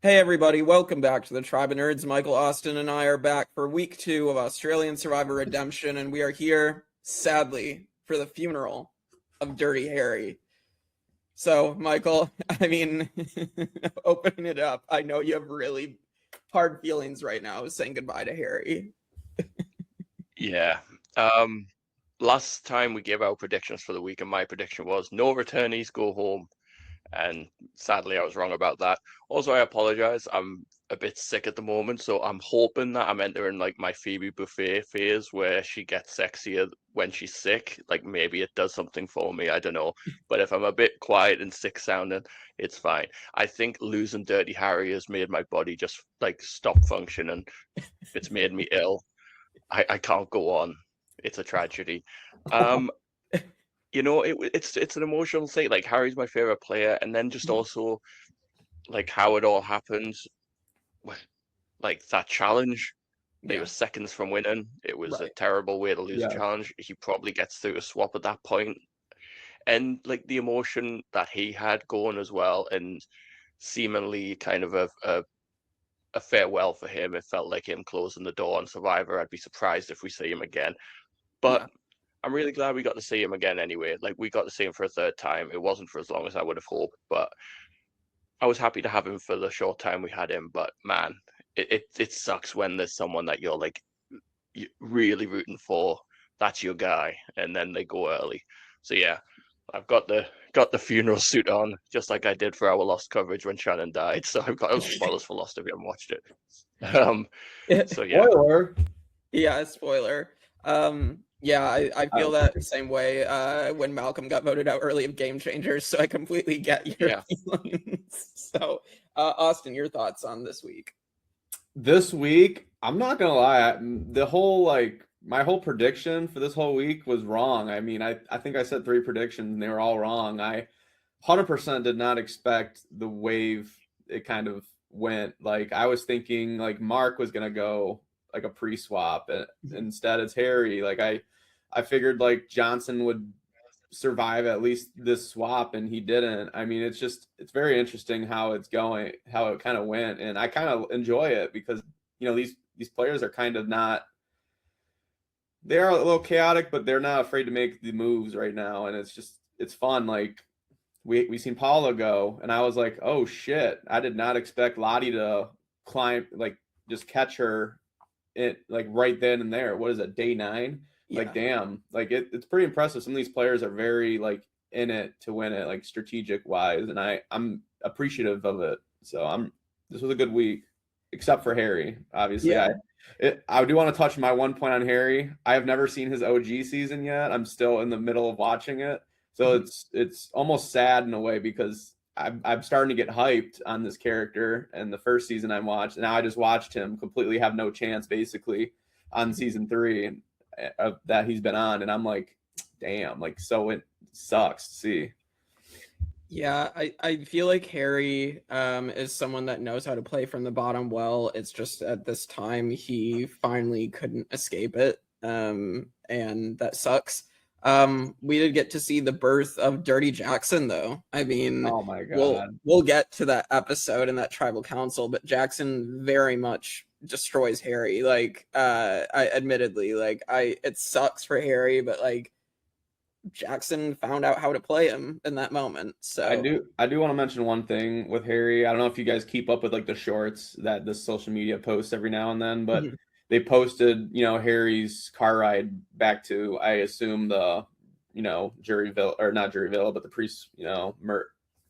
Hey everybody, welcome back to the Tribe of Nerds. Michael, Austin, and I are back for week 2 of Australian Survivor Redemption, and we are here, sadly, for the funeral of Dirty Harry. So, Michael, opening it up, I know you have really hard feelings right now saying goodbye to Harry. Yeah. Um, Last time we gave our predictions for the week, and my prediction was no returnees go home. And sadly, I was wrong about that. Also, I apologize. I'm a bit sick at the moment, so I'm hoping that I'm entering like my Phoebe Buffet phase where she gets sexier when she's sick. Like maybe it does something for me. I don't know. But if I'm a bit quiet and sick sounding, it's fine. I think losing Dirty Harry has made my body just like stop functioning. It's made me ill. I can't go on. It's a tragedy. Um, it's an emotional thing. Like Harry's my favorite player, and then just also like how it all happened. Like that challenge, they were Yeah, seconds from winning. It was a right. terrible way to lose a Yeah. challenge. He probably gets through a swap at that point, and like the emotion that he had going as well, and seemingly kind of a farewell for him. It felt like him closing the door on Survivor. I'd be surprised if we see him again. But Yeah, I'm really glad we got to see him again anyway. Like we got to see him for a third time. It wasn't for as long as I would have hoped, but I was happy to have him for the short time we had him. But man, it sucks when there's someone that you're like really rooting for. That's your guy, and then they go early. So yeah, I've got the funeral suit on, just like I did for our Lost coverage when Shannon died. So I've got spoilers for Lost if you haven't watched it. So yeah, Spoiler. yeah, spoiler. Yeah, I feel that same way when Malcolm got voted out early of Game Changers, so I completely get your yeah. feelings. So, Austin, your thoughts on this week? This week, I'm not gonna lie, the whole my whole prediction for this whole week was wrong. I mean, I think I said 3 predictions and they were all wrong. I 100% did not expect the wave it kind of went. Like I was thinking like Mark was gonna go like a pre-swap, and instead it's Harry. Like I figured like Johnson would survive at least this swap and he didn't. I mean, it's very interesting how it's going, how it kind of went, and I kind of enjoy it because these players are kind of not, they are a little chaotic, but they're not afraid to make the moves right now, and it's fun. Like we seen Paula go, and I was like, oh shit, I did not expect Lottie to climb, like just catch her it like right then and there. What is it, day 9? Like Yeah. damn, like it's pretty impressive. Some of these players are very like in it to win it, like strategic wise, and I'm appreciative of it. So this was a good week, except for Harry. Obviously, Yeah. I do want to touch my one point on Harry. I have never seen his OG season yet. I'm still in the middle of watching it, so Mhm. it's almost sad in a way because I'm starting to get hyped on this character. And the first season I watched, and now I just watched him completely have no chance basically on season 3 that he's been on, and I'm like, damn, like so it sucks to see. Yeah, I feel like Harry is someone that knows how to play from the bottom well. It's just at this time he finally couldn't escape it. And that sucks. We did get to see the birth of Dirty Jackson though. I mean, Oh my we'll god. we'll get to that episode in that tribal council, but Jackson very much destroys Harry. Like I admittedly, like it sucks for Harry, but like Jackson found out how to play him in that moment. I So do I do want to mention one thing with Harry. I don't know if you guys keep up with like the shorts that the social media posts every now and then, but mhm. they posted, Harry's car ride back to, I assume, the, jury villa, or not jury villa, but the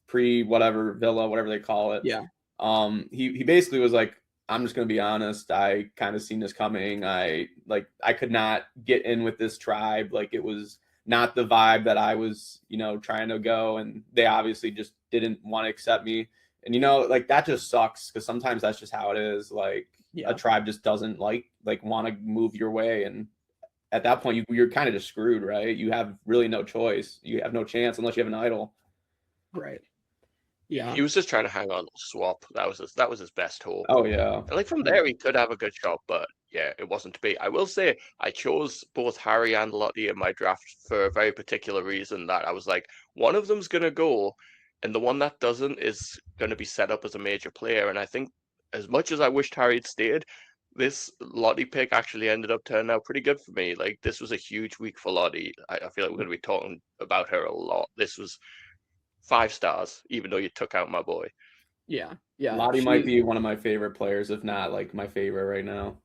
pre whatever villa, whatever they call it. Yeah. He basically was like, I'm just gonna be honest, I kind of seen this coming. I could not get in with this tribe. Like it was not the vibe that I was, trying to go. And they obviously just didn't want to accept me. And, like that just sucks because sometimes that's just how it is. Like a Yeah. tribe just doesn't like want to move your way. And at that point, you're kind of just screwed, right? You have really no choice. You have no chance unless you have an idol. Right. Yeah. He was just trying to hang on to swap. That was his best hope. Oh, yeah. And like from there, he could have a good shot, but yeah, it wasn't to be. I will say I chose both Harry and Lottie in my draft for a very particular reason. That I was like, one of them's gonna go. and the one that doesn't is going to be set up as a major player. And I think as much as I wished Harry had stayed, this Lottie pick actually ended up turning out pretty good for me. Like, this was a huge week for Lottie. I feel like we're going to be talking about her a lot. This was 5 stars, even though you took out my boy. Yeah. Lottie might be one of my favorite players, if not like my favorite right now.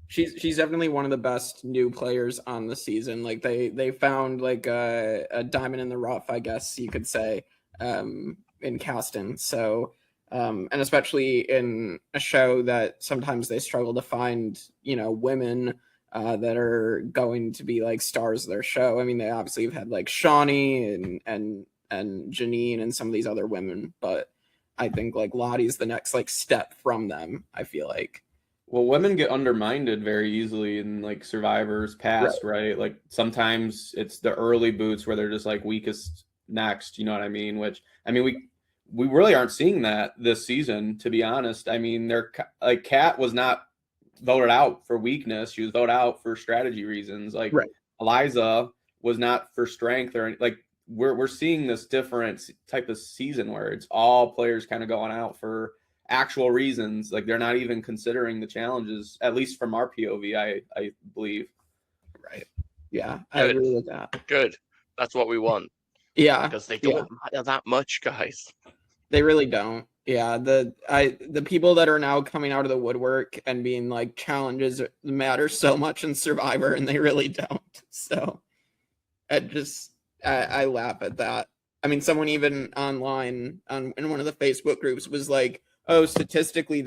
She's definitely one of the best new players on the season. Like they found like a diamond in the rough, I guess you could say, in casting. So and especially in a show that sometimes they struggle to find, women that are going to be like stars of their show. I mean, they obviously have had like Shawnee and Janine and some of these other women, but I think like Lottie's the next like step from them, I feel like. Well, women get undermined very easily in like Survivor's past, right? Like sometimes it's the early boots where they're just like weakest next, you know what I mean? Which I mean we really aren't seeing that this season, to be honest. I mean, they're like Kat was not voted out for weakness; she was voted out for strategy reasons. Like Eliza was not for strength or like we're seeing this different type of season where it's all players kind of going out for actual reasons. Like they're not even considering the challenges, at least from our POV, I believe. Right. Yeah, I agree with that. Good. That's what we want. Yeah. Because they don't matter that much, guys. They really don't. Yeah. The people that are now coming out of the woodwork and being like challenges matter so much in Survivor, and they really don't. So I laugh at that. I mean, someone even online in one of the Facebook groups was like, oh, statistically,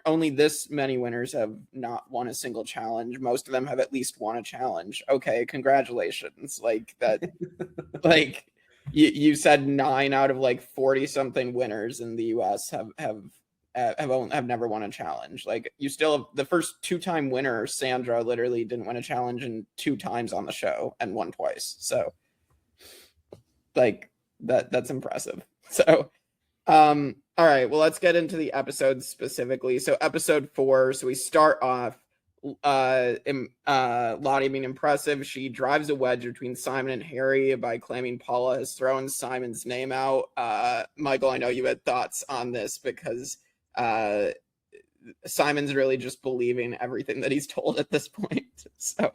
only this many winners have not won a single challenge. Most of them have at least won a challenge. Okay, congratulations. Like that, like you said 9 out of like 40 something winners in the US have never won a challenge. Like you still have the first 2-time winner, Sandra, literally didn't win a challenge in 2 times on the show and won twice. So like that's impressive. So all right, well, let's get into the episode specifically. So episode 4, so we start off Lottie being impressive. She drives a wedge between Simon and Harry by claiming Paula has thrown Simon's name out. Michael, I know you had thoughts on this because Simon's really just believing everything that he's told at this point. So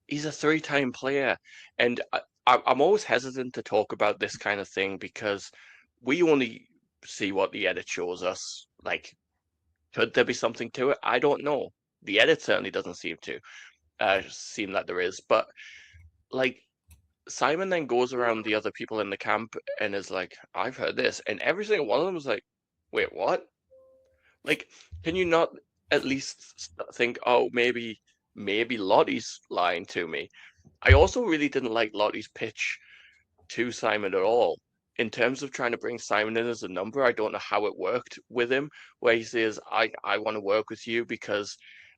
he's a 3-time player, and I'm always hesitant to talk about this kind of thing because we only see what the edit shows us. Like, could there be something to it? I don't know. The edit certainly doesn't seem like there is. But like, Simon then goes around the other people in the camp and is like, I've heard this. And every single one of them was like, wait, what? Like, can you not at least think, oh, maybe Lottie's lying to me? I also really didn't like Lottie's pitch to Simon at all. In terms of trying to bring Simon in as a number, I don't know how it worked with him, where he says, I want to work with you because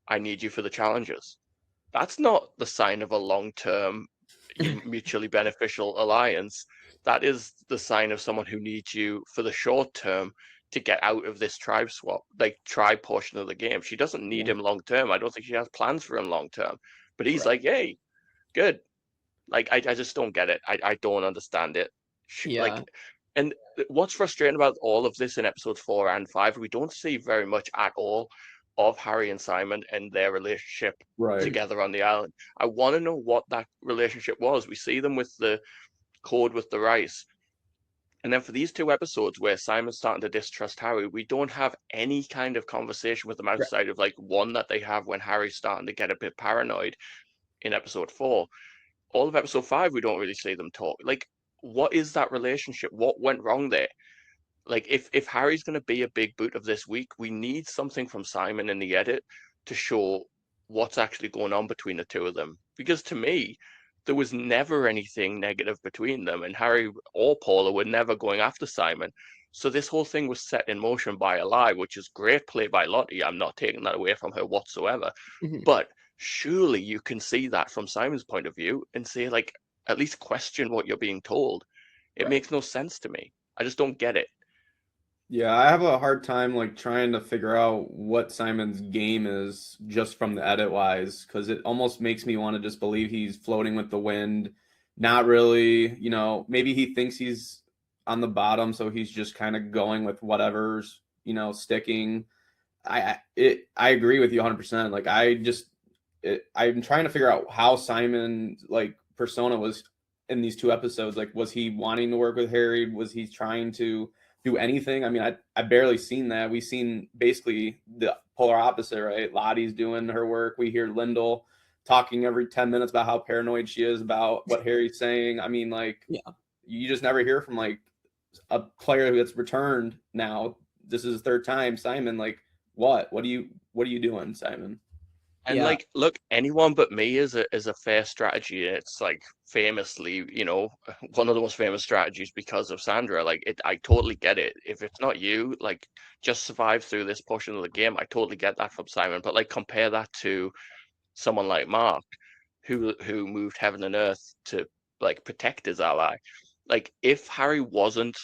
I need you for the challenges. That's not the sign of a long-term, mutually beneficial alliance. That is the sign of someone who needs you for the short term to get out of this tribe swap, like tribe portion of the game. She doesn't need him long-term. I don't think she has plans for him long-term. But he's like, hey, good. Like, I just don't get it. I don't understand it. Like, and what's frustrating about all of this in episodes 4 and 5, we don't see very much at all of Harry and Simon and their relationship together on the island. I want to know what that relationship was. We see them with the code with the rice. And then for these 2 episodes where Simon's starting to distrust Harry, we don't have any kind of conversation with them outside of like one that they have when Harry's starting to get a bit paranoid in episode 4. All of episode 5, we don't really see them talk. Like, what is that relationship? What went wrong there? Like, if Harry's going to be a big boot of this week, we need something from Simon in the edit to show what's actually going on between the 2 of them. Because to me, there was never anything negative between them, and Harry or Paula were never going after Simon. So this whole thing was set in motion by a lie, which is great play by Lottie. I'm not taking that away from her whatsoever. But surely you can see that from Simon's point of view and say, like, at least question what you're being told. It makes no sense to me. I just don't get it. Yeah, I have a hard time like trying to figure out what Simon's game is just from the edit wise, because it almost makes me want to just believe he's floating with the wind, not really, maybe he thinks he's on the bottom, so he's just kind of going with whatever's, sticking. I agree with you 100%. Like I'm trying to figure out how Simon like persona was in these 2 episodes. Like, was he wanting to work with Harry? Was he trying to do anything? I mean, I barely seen that. We seen basically the polar opposite, right? Lottie's doing her work. We hear Lyndall talking every 10 minutes about how paranoid she is about what Harry's saying. I mean, like, you just never hear from like a player who gets returned now. This is his 3rd time. Simon, like, what are you doing, Simon? And like, look, anyone but me is a fair strategy. It's like famously, one of the most famous strategies because of Sandra. Like, I totally get it. If it's not you, like, just survive through this portion of the game. I totally get that from Simon. But like, compare that to someone like Mark, who moved heaven and earth to like protect his ally. Like, if Harry wasn't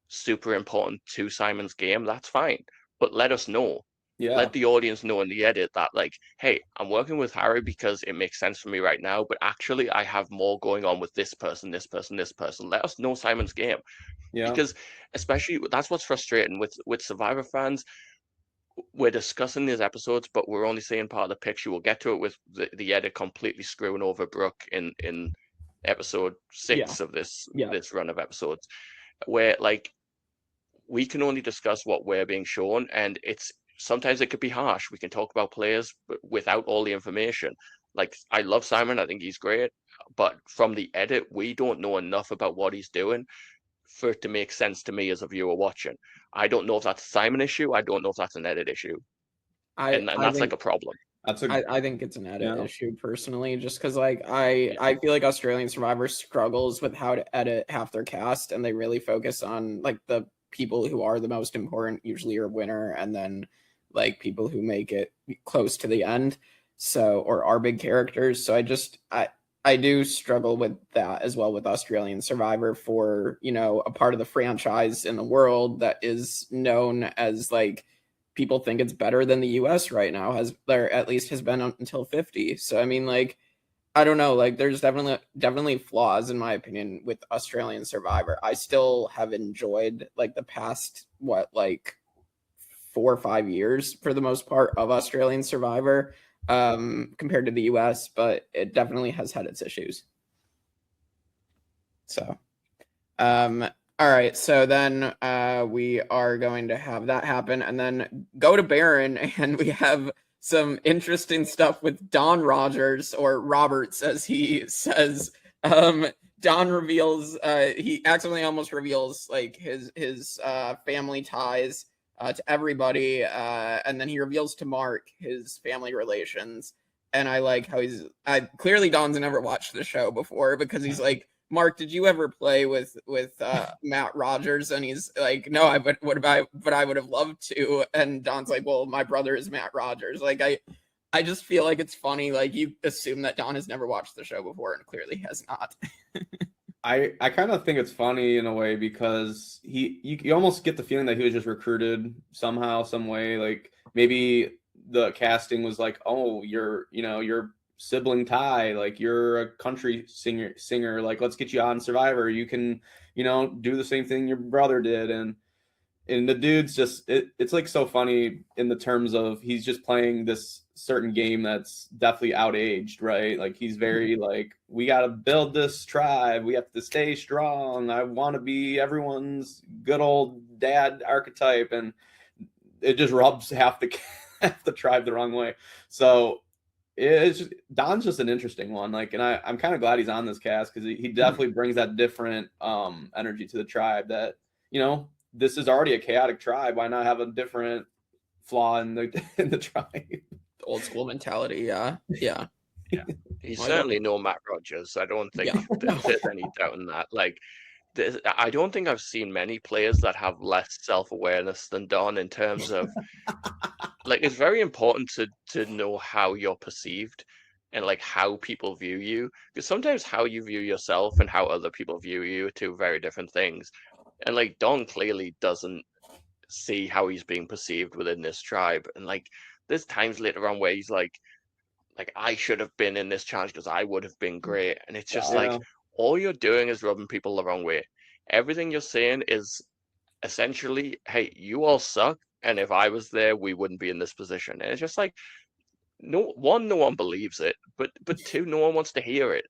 super important to Simon's game, that's fine. But let us know. Yeah. Let the audience know in the edit that, like, hey, I'm working with Harry because it makes sense for me right now, but actually I have more going on with this person, this person, this person. Let us know Simon's game. Yeah. Because especially that's what's frustrating with Survivor fans. We're discussing these episodes, but we're only seeing part of the picture. We'll get to it with the edit completely screwing over Brooke in episode 6 of this run of episodes, where like we can only discuss what we're being shown, and sometimes it could be harsh. We can talk about players but without all the information. Like, I love Simon. I think he's great. But from the edit, we don't know enough about what he's doing for it to make sense to me as a viewer watching. I don't know if that's a Simon issue. I don't know if that's an edit issue. And that's like a problem. I think it's an edit issue personally, just because like I feel like Australian Survivor struggles with how to edit half their cast, and they really focus on like the people who are the most important, usually are winner, and then like people who make it close to the end, or are big characters. So I do struggle with that as well with Australian Survivor, for a part of the franchise in the world that is known as like, people think it's better than the US right now, at least has been until 50. So I mean, like, I don't know, like there's definitely flaws in my opinion with Australian Survivor. I still have enjoyed like the past 4 or 5 years for the most part of Australian Survivor compared to the US, but it definitely has had its issues. So all right, so then we are going to have that happen and then go to Barren, and we have some interesting stuff with Don Rogers, or Roberts as he says. Don reveals, he accidentally almost reveals like his family ties to everybody, and then he reveals to Mark his family relations. And I like how clearly Don's never watched the show before, because he's like, Mark, did you ever play with Matt Rogers? And he's like, no, but I would have loved to. And Don's like, well, my brother is Matt Rogers. Like, I just feel like it's funny. Like, you assume that Don has never watched the show before, and clearly has not. I kind of think it's funny in a way, because you almost get the feeling that he was just recruited somehow, some way. Like, maybe the casting was like, oh, you're sibling tie, like you're a country singer, like let's get you on Survivor, you can do the same thing your brother did. And the dude's just it's like so funny in the terms of he's just playing this certain game that's definitely outaged, right? Like, he's very like, we got to build this tribe, we have to stay strong, I want to be everyone's good old dad archetype, and it just rubs half the tribe the wrong way. So Don's just an interesting one. Like, and I'm kind of glad he's on this cast, because he definitely brings that different energy to the tribe. That this is already a chaotic tribe. Why not have a different flaw in the tribe? Old school mentality. Yeah. He's certainly no Matt Rogers. I don't think there's any doubt in that. Like, I don't think I've seen many players that have less self-awareness than Don, in terms of like, it's very important to know how you're perceived and like how people view you, because sometimes how you view yourself and how other people view you are 2 very different things. And like, Don clearly doesn't see how he's being perceived within this tribe. And like, there's times later on where he's like I should have been in this challenge because I would have been great. And it's just like, all you're doing is rubbing people the wrong way. Everything you're saying is essentially, hey, you all suck, and if I was there, we wouldn't be in this position. And it's just like, no one believes it, but two, no one wants to hear it.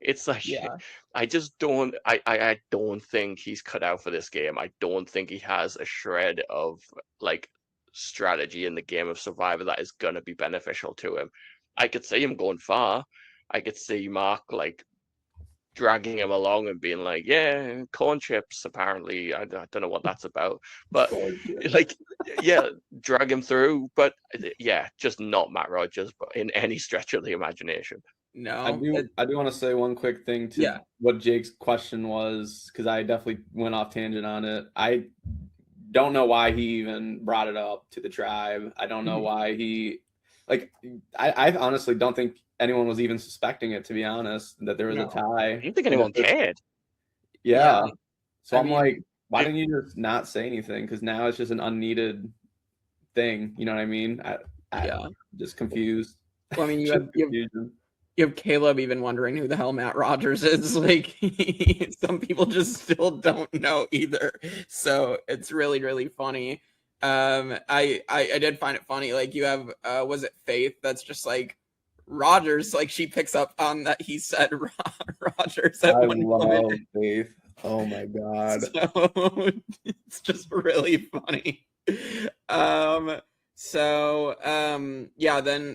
It's like, Yeah. I just don't, I don't think he's cut out for this game. I don't think he has a shred of like strategy in the game of Survivor that is gonna be beneficial to him. I could see him going far. I could see Mark like dragging him along and being like, yeah, corn chips, apparently. I don't know what that's about. But like, yeah, drag him through. But yeah, just not Matt Rogers, but in any stretch of the imagination. No, I do want to say one quick thing to what Jake's question was, because I definitely went off tangent on it. I don't know why he even brought it up to the tribe. I don't know why he, like, I honestly don't think anyone was even suspecting it, to be honest, that there was a tie. I don't think anyone cared. Yeah. So I'm like, why didn't you just not say anything? Because now it's just an unneeded thing. You know what I mean? I'm just confused. Well, I mean, you have Caleb even wondering who the hell Matt Rogers is. Like, some people just still don't know either. So it's really, really funny. I did find it funny. Like, you have, was it Faith? That's just like Rogers. Like, she picks up on that he said Rogers at one point. Faith. Oh my God. So it's just really funny.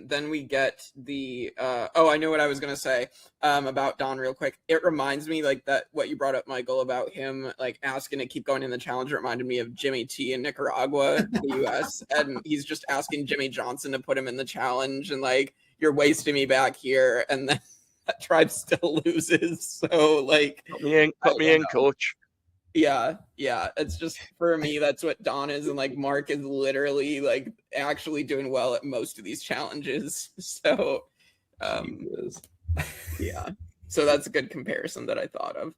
Then we get the I know what I was gonna say about Don real quick. It reminds me like that what you brought up, Michael, about him like asking to keep going in the challenge. It reminded me of Jimmy T in Nicaragua, the US, and he's just asking Jimmy Johnson to put him in the challenge, and like, you're wasting me back here, and then that tribe still loses. So like, put me in, coach. Yeah, it's just, for me, that's what Don is, and like Mark is literally like actually doing well at most of these challenges. So yeah, so that's a good comparison that I thought of.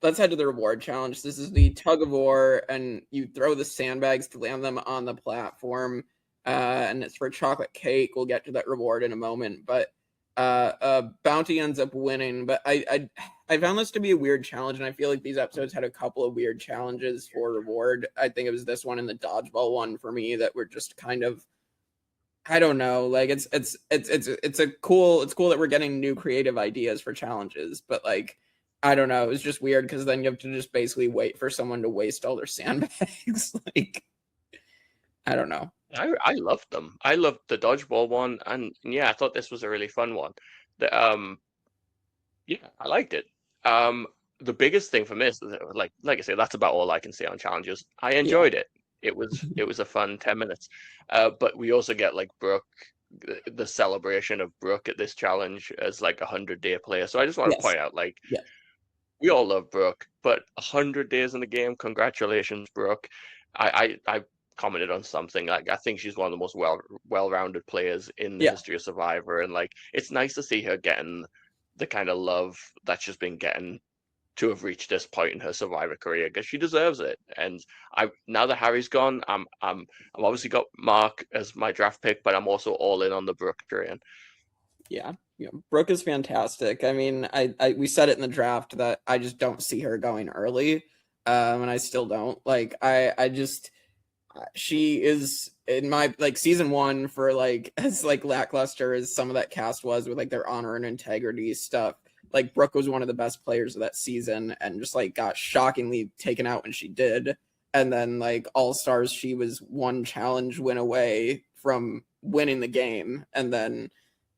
Let's head to the reward challenge. This is the tug of war, and you throw the sandbags to land them on the platform, and it's for chocolate cake. We'll get to that reward in a moment, but Bounty ends up winning. But I found this to be a weird challenge, and I feel like these episodes had a couple of weird challenges for reward. I think it was this one and the dodgeball one for me that were just kind of, I don't know, like it's cool that we're getting new creative ideas for challenges, but like, I don't know, it was just weird because then you have to just basically wait for someone to waste all their sandbags. Like, I don't know. I loved them. I loved the dodgeball one, and yeah, I thought this was a really fun one. Yeah, I liked it. The biggest thing for me is that, like I say, that's about all I can say on challenges. I enjoyed it. It was a fun 10 minutes. But we also get like Brooke, the celebration of Brooke at this challenge as like 100-day player. So I just want to point out, like, we all love Brooke, but 100 days in the game. Congratulations, Brooke. I commented on something like, I think she's one of the most well-rounded players in the history of Survivor, and like, it's nice to see her getting the kind of love that she's been getting to have reached this point in her Survivor career, because she deserves it. And now that Harry's gone, I'm obviously got Mark as my draft pick, but I'm also all in on the Brooke train. Yeah, Brooke is fantastic. I mean, we said it in the draft that I just don't see her going early, and I still don't. Like, I just, she is, in my, like, season one, for like as like lackluster as some of that cast was with like their honor and integrity stuff, like Brooke was one of the best players of that season, and just like got shockingly taken out when she did. And then like All Stars, she was one challenge win away from winning the game, and then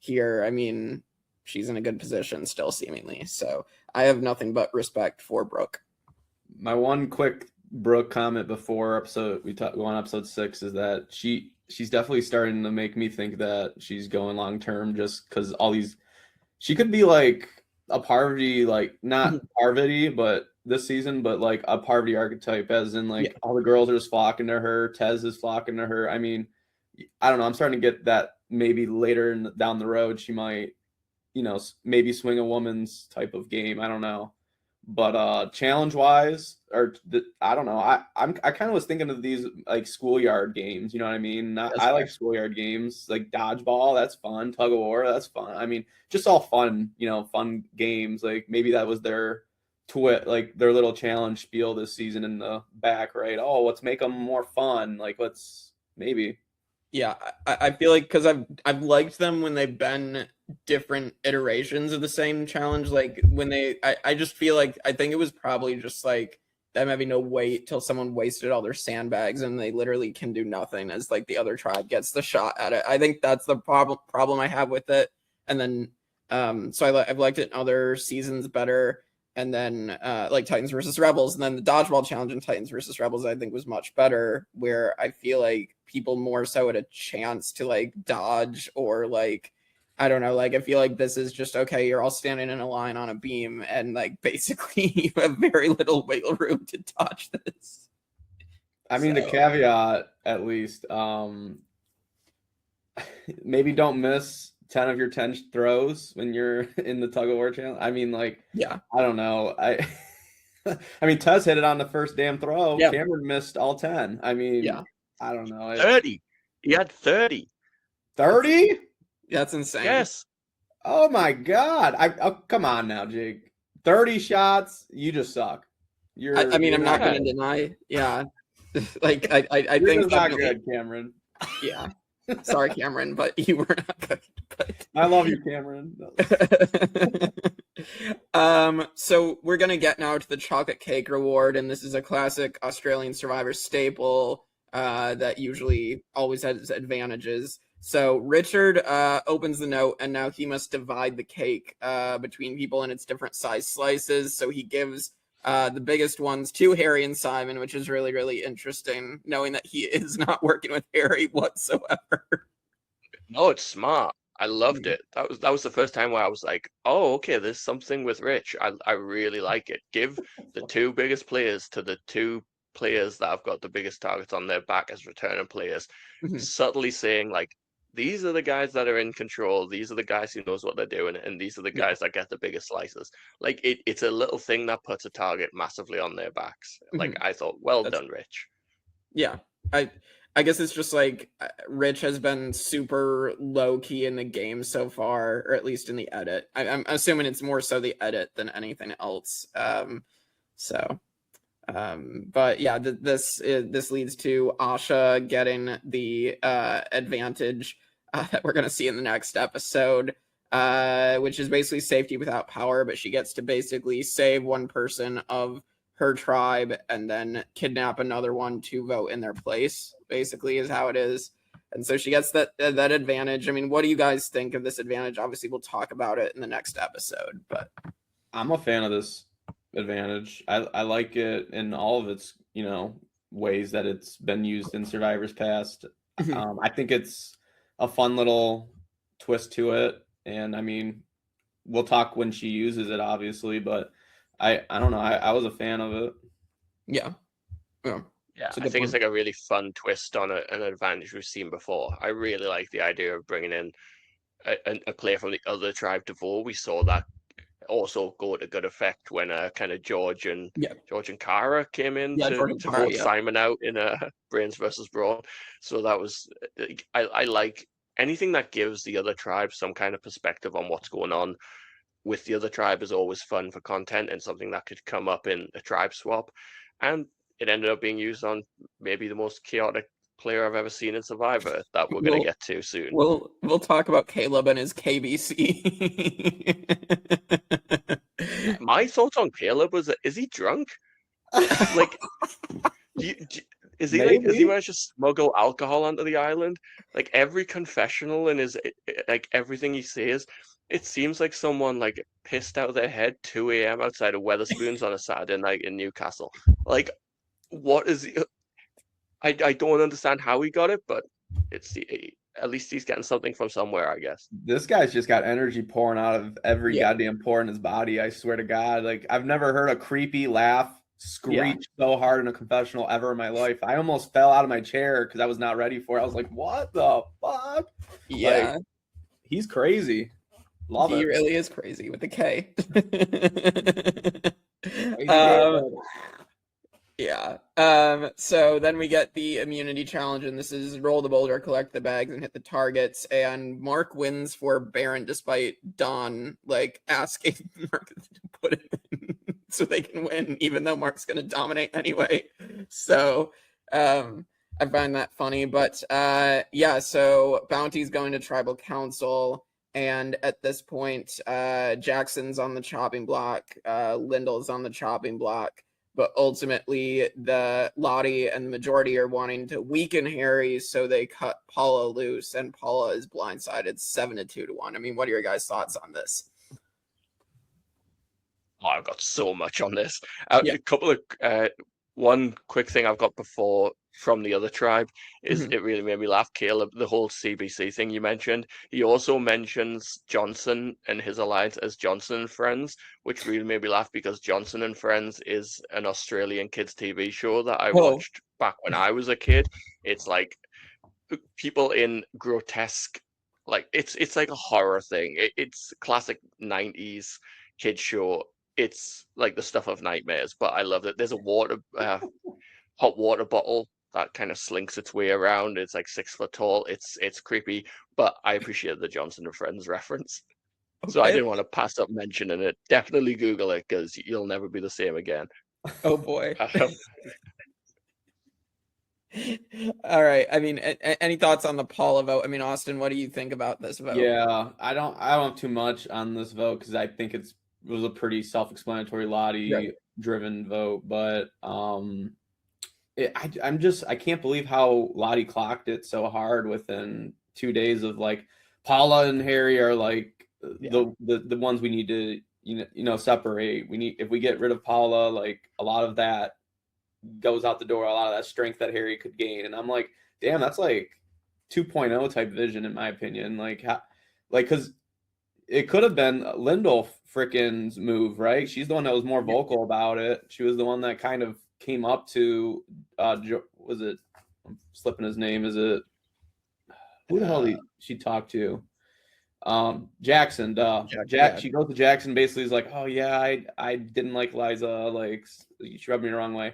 here, I mean, she's in a good position still, seemingly. So I have nothing but respect for Brooke. My one quick Brooke comment before we go on episode 6 is that she's definitely starting to make me think that she's going long term, just because she could be like a Parvati, like not Parvati, but this season, but like a Parvati archetype, as in like all the girls are just flocking to her. Tez is flocking to her. I mean, I don't know. I'm starting to get that maybe later down the road she might, maybe swing a woman's type of game. I don't know. But challenge wise, I don't know. I kind of was thinking of these like schoolyard games. You know what I mean? I like schoolyard games like dodgeball. That's fun. Tug of war. That's fun. I mean, just all fun. Fun games. Like maybe that was their like their little challenge spiel this season in the back, right? Oh, let's make them more fun. Like let's maybe. Yeah, I feel like because I've liked them when they've been different iterations of the same challenge. Like when I just feel like I think it was probably just like them having to wait till someone wasted all their sandbags and they literally can do nothing as like the other tribe gets the shot at it. I think that's the problem I have with it. And then so I've liked it in other seasons better. And then like Titans versus Rebels, and then the dodgeball challenge in Titans versus Rebels I think was much better, where I feel like people more so had a chance to like dodge, or like I don't know, like I feel like this is just okay, you're all standing in a line on a beam and like basically you have very little wiggle room to dodge this. I mean, the caveat at least, maybe don't miss 10 of your 10 throws when you're in the tug of war challenge. I mean, like, yeah, I don't know. I mean, Tez hit it on the first damn throw. Yeah. Cameron missed all 10. I mean, yeah. I don't know. 30. He had 30. 30? That's insane. Yes. Oh my God. Come on now, Jake. 30 shots. You just suck. I mean, I'm not going to deny. Yeah. Like, I think it's not good, Cameron. Yeah. Sorry, Cameron, but you were not good. But... I love you, Cameron. So we're gonna get now to the chocolate cake reward, and this is a classic Australian Survivor staple that usually always has advantages. So Richard opens the note, and now he must divide the cake between people in its different size slices. So he gives the biggest ones to Harry and Simon, which is really, really interesting, knowing that he is not working with Harry whatsoever. No, it's smart. I loved it. That was the first time where I was like, oh, okay, there's something with Rich. I really like it. Give the two biggest players to the two players that have got the biggest targets on their back as returning players, subtly saying like, these are the guys that are in control. These are the guys who knows what they're doing, and these are the guys that get the biggest slices. Like it's a little thing that puts a target massively on their backs. Like I thought, That's done, Rich. Yeah, I guess it's just like Rich has been super low key in the game so far, or at least in the edit. I'm assuming it's more so the edit than anything else. But yeah, this leads to Asha getting the advantage that we're going to see in the next episode, which is basically safety without power, but she gets to basically save one person of her tribe and then kidnap another one to vote in their place, basically is how it is. And so she gets that advantage. I mean, what do you guys think of this advantage? Obviously, we'll talk about it in the next episode, but I'm a fan of this advantage. I like it in all of its, ways that it's been used in Survivor's past. I think it's a fun little twist to it. And I mean, we'll talk when she uses it, obviously, but I don't know. I was a fan of it. Yeah. Yeah, I think it's like a really fun twist on an advantage we've seen before. I really like the idea of bringing in a player from the other tribe to vote. We saw that also go to good effect when kind of George and Kara came in to vote Simon out in Brains versus Brawn. So that was, I like anything that gives the other tribe some kind of perspective on what's going on with the other tribe is always fun for content and something that could come up in a tribe swap. And it ended up being used on maybe the most chaotic player I've ever seen in Survivor that we're going to get to soon. We'll talk about Caleb and his KBC. My thoughts on Caleb was, is he drunk? Like, is he managed to smuggle alcohol onto the island? Like every confessional and his like everything he says, it seems like someone like pissed out of their head 2 a.m. outside of Wetherspoons on a Saturday night in Newcastle. Like, what is he? I don't understand how he got it, but at least he's getting something from somewhere, I guess. This guy's just got energy pouring out of every goddamn pore in his body. I swear to God, like I've never heard a creepy laugh screech so hard in a confessional ever in my life. I almost fell out of my chair because I was not ready for it. I was like, "What the fuck?" Yeah, like, he's crazy. Love it. He really is crazy with the K. Um, Yeah. So then we get the immunity challenge, and this is roll the boulder, collect the bags, and hit the targets. And Mark wins for Barren, despite Don asking Mark to put it in so they can win, even though Mark's gonna dominate anyway. So I find that funny. But yeah, so Bounty's going to tribal council. And at this point, Jackson's on the chopping block, Lyndall's on the chopping block. But ultimately, the Lottie and the majority are wanting to weaken Harry, so they cut Paula loose, and Paula is blindsided 7-2-1. I mean, what are your guys' thoughts on this? Oh, I've got so much on this. Yeah. A couple of one quick thing I've got before from the other tribe is it really made me laugh, Caleb, the whole CBC thing you mentioned. He also mentions Johnson and his alliance as Johnson and Friends, which really made me laugh because Johnson and Friends is an Australian kids TV show that I watched back when I was a kid. It's like people in grotesque, it's like a horror thing. It's classic 90s kid show. It's like the stuff of nightmares, but I love it. There's a hot water bottle that kind of slinks its way around. It's like 6 foot tall. It's creepy, but I appreciate the Johnson and Friends reference. Okay. So I didn't want to pass up mentioning it. Definitely Google it because you'll never be the same again. Oh boy. All right. I mean, any thoughts on the Paula vote? I mean, Austin, what do you think about this vote? Yeah, I don't have too much on this vote because I think it was a pretty self-explanatory Lottie-driven vote, but I can't believe how Lottie clocked it so hard within 2 days of Paula and Harry are the ones we need to separate. If we get rid of Paula, a lot of that goes out the door, a lot of that strength that Harry could gain. And I'm like, damn, that's 2.0 type vision in my opinion. Because it could have been Lyndall frickin's move, right? She's the one that was more vocal about it. She was the one that kind of came up to was it, I'm slipping his name, is it who the hell she talked to? Jackson, she goes to Jackson, basically is like, oh yeah, I didn't like Liza, she rubbed me the wrong way.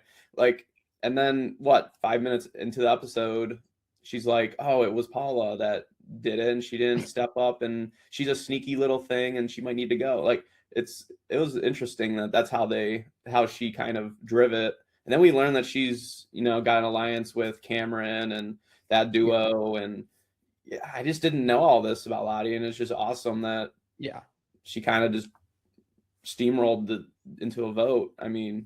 And then 5 minutes into the episode, she's like, oh, it was Paula that did it, and she didn't step up, and she's a sneaky little thing, and she might need to go. It was interesting that's how she kind of driv it. And then we learned that she's, got an alliance with Cameron and that duo. And yeah, I just didn't know all this about Lottie. And it's just awesome that she kind of just steamrolled into a vote. I mean,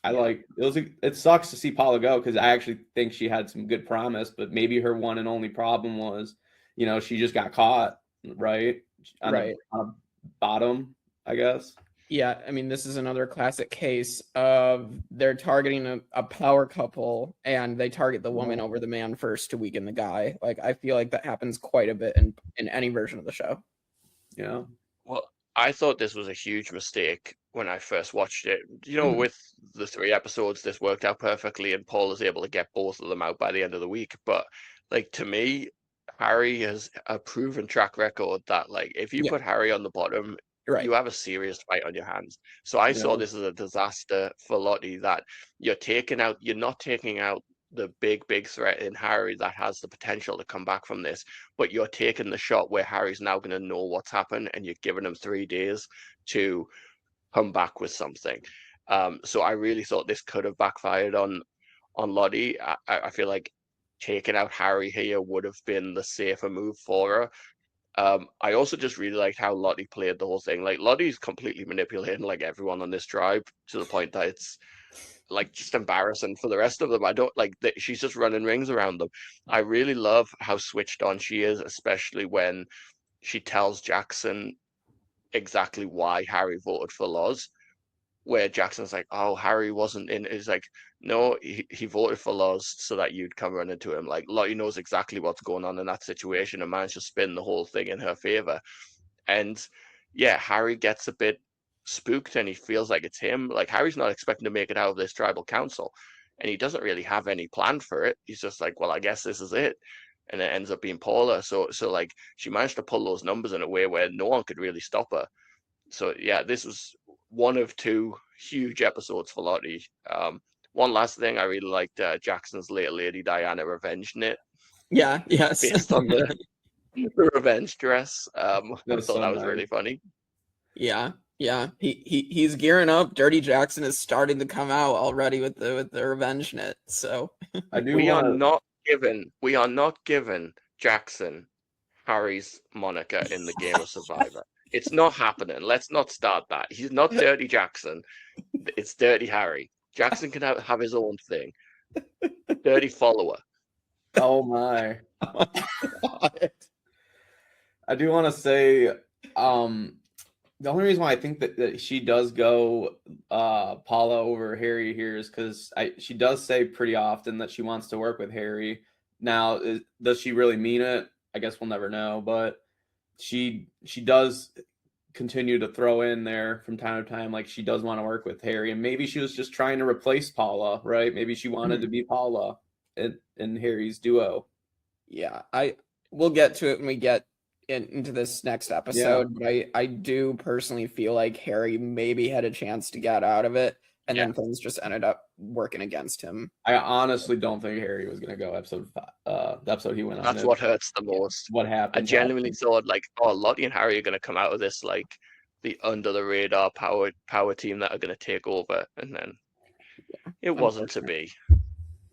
it sucks to see Paula go because I actually think she had some good promise, but maybe her one and only problem was, she just got caught, right? On the bottom, I guess. Yeah, I mean, this is another classic case of they're targeting a power couple and they target the woman over the man first to weaken the guy. I feel like that happens quite a bit in any version of the show. Yeah. Well, I thought this was a huge mistake when I first watched it. With the 3 episodes, this worked out perfectly and Paul is able to get both of them out by the end of the week. But to me, Harry has a proven track record that if you put Harry on the bottom, you have a serious fight on your hands. So I saw this as a disaster for Lottie, that you're not taking out the big threat in Harry that has the potential to come back from this, but you're taking the shot where Harry's now going to know what's happened and you're giving him 3 days to come back with something. So I really thought this could have backfired on Lottie. I feel like taking out Harry here would have been the safer move for her. I also just really liked how Lottie played the whole thing. Lottie's completely manipulating everyone on this tribe to the point that it's just embarrassing for the rest of them. I don't she's just running rings around them. I really love how switched on she is, especially when she tells Jackson exactly why Harry voted for Loz, where Jackson's like, oh, Harry wasn't in. It's like, no, he voted for Loz so that you'd come running to him. Lottie knows exactly what's going on in that situation and managed to spin the whole thing in her favor. And yeah, Harry gets a bit spooked and he feels like it's him. Harry's not expecting to make it out of this tribal council and he doesn't really have any plan for it. He's just like, well, I guess this is it. And it ends up being Paula. So she managed to pull those numbers in a way where no one could really stop her. So yeah, this was one of two huge episodes for Lottie. One last thing, I really liked Jackson's little lady Diana revenging it Yeah, yes. based on the revenge dress. I thought so that was nice. really funny. Yeah. He's gearing up. Dirty Jackson is starting to come out already with the revenge knit. So We are not given Jackson Harry's moniker in the game of Survivor. It's not happening. Let's not start that. He's not Dirty Jackson. It's Dirty Harry. Jackson can have his own thing. Dirty follower. Oh my. I do want to say, the only reason why I think that she does go Paula over Harry here is because she does say pretty often that she wants to work with Harry. Now, does she really mean it? I guess we'll never know, but she does continue to throw in there from time to time, like she does want to work with Harry, and maybe she was just trying to replace Paula, right? Maybe she wanted to be Paula in Harry's duo. Yeah, we'll get to it when we get into this next episode. But I do personally feel like Harry maybe had a chance to get out of it, and then things just ended up working against him. I honestly don't think Harry was gonna go episode 5. The episode he went on. That's what hurts the most. What happened? I genuinely thought like, oh, Lottie and Harry are gonna come out of this like the under the radar power team that are gonna take over, and then it wasn't to be.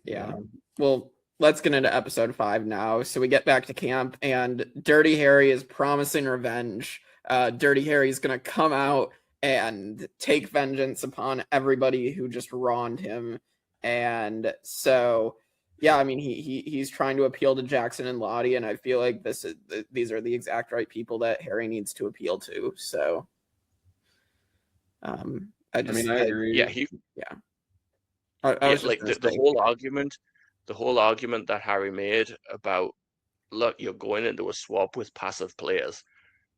Yeah. Well, let's get into episode 5 now. So we get back to camp, and Dirty Harry is promising revenge. Dirty Harry is going to come out and take vengeance upon everybody who just wronged him. And so, yeah, I mean, he's trying to appeal to Jackson and Lottie, and I feel like these are the exact right people that Harry needs to appeal to. So, I agree. The whole argument that Harry made about, look, you're going into a swap with passive players.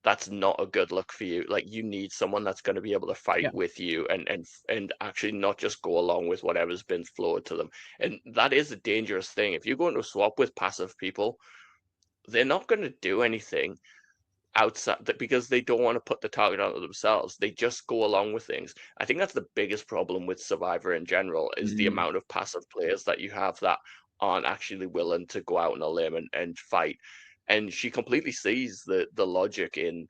That's not a good look for you. Like, you need someone that's going to be able to fight with you and actually not just go along with whatever's been flowed to them. And that is a dangerous thing. If you go into a swap with passive people, they're not going to do anything outside that because they don't want to put the target on themselves. They just go along with things. I think that's the biggest problem with Survivor in general is the amount of passive players that you have that aren't actually willing to go out on a limb and fight. And she completely sees the logic in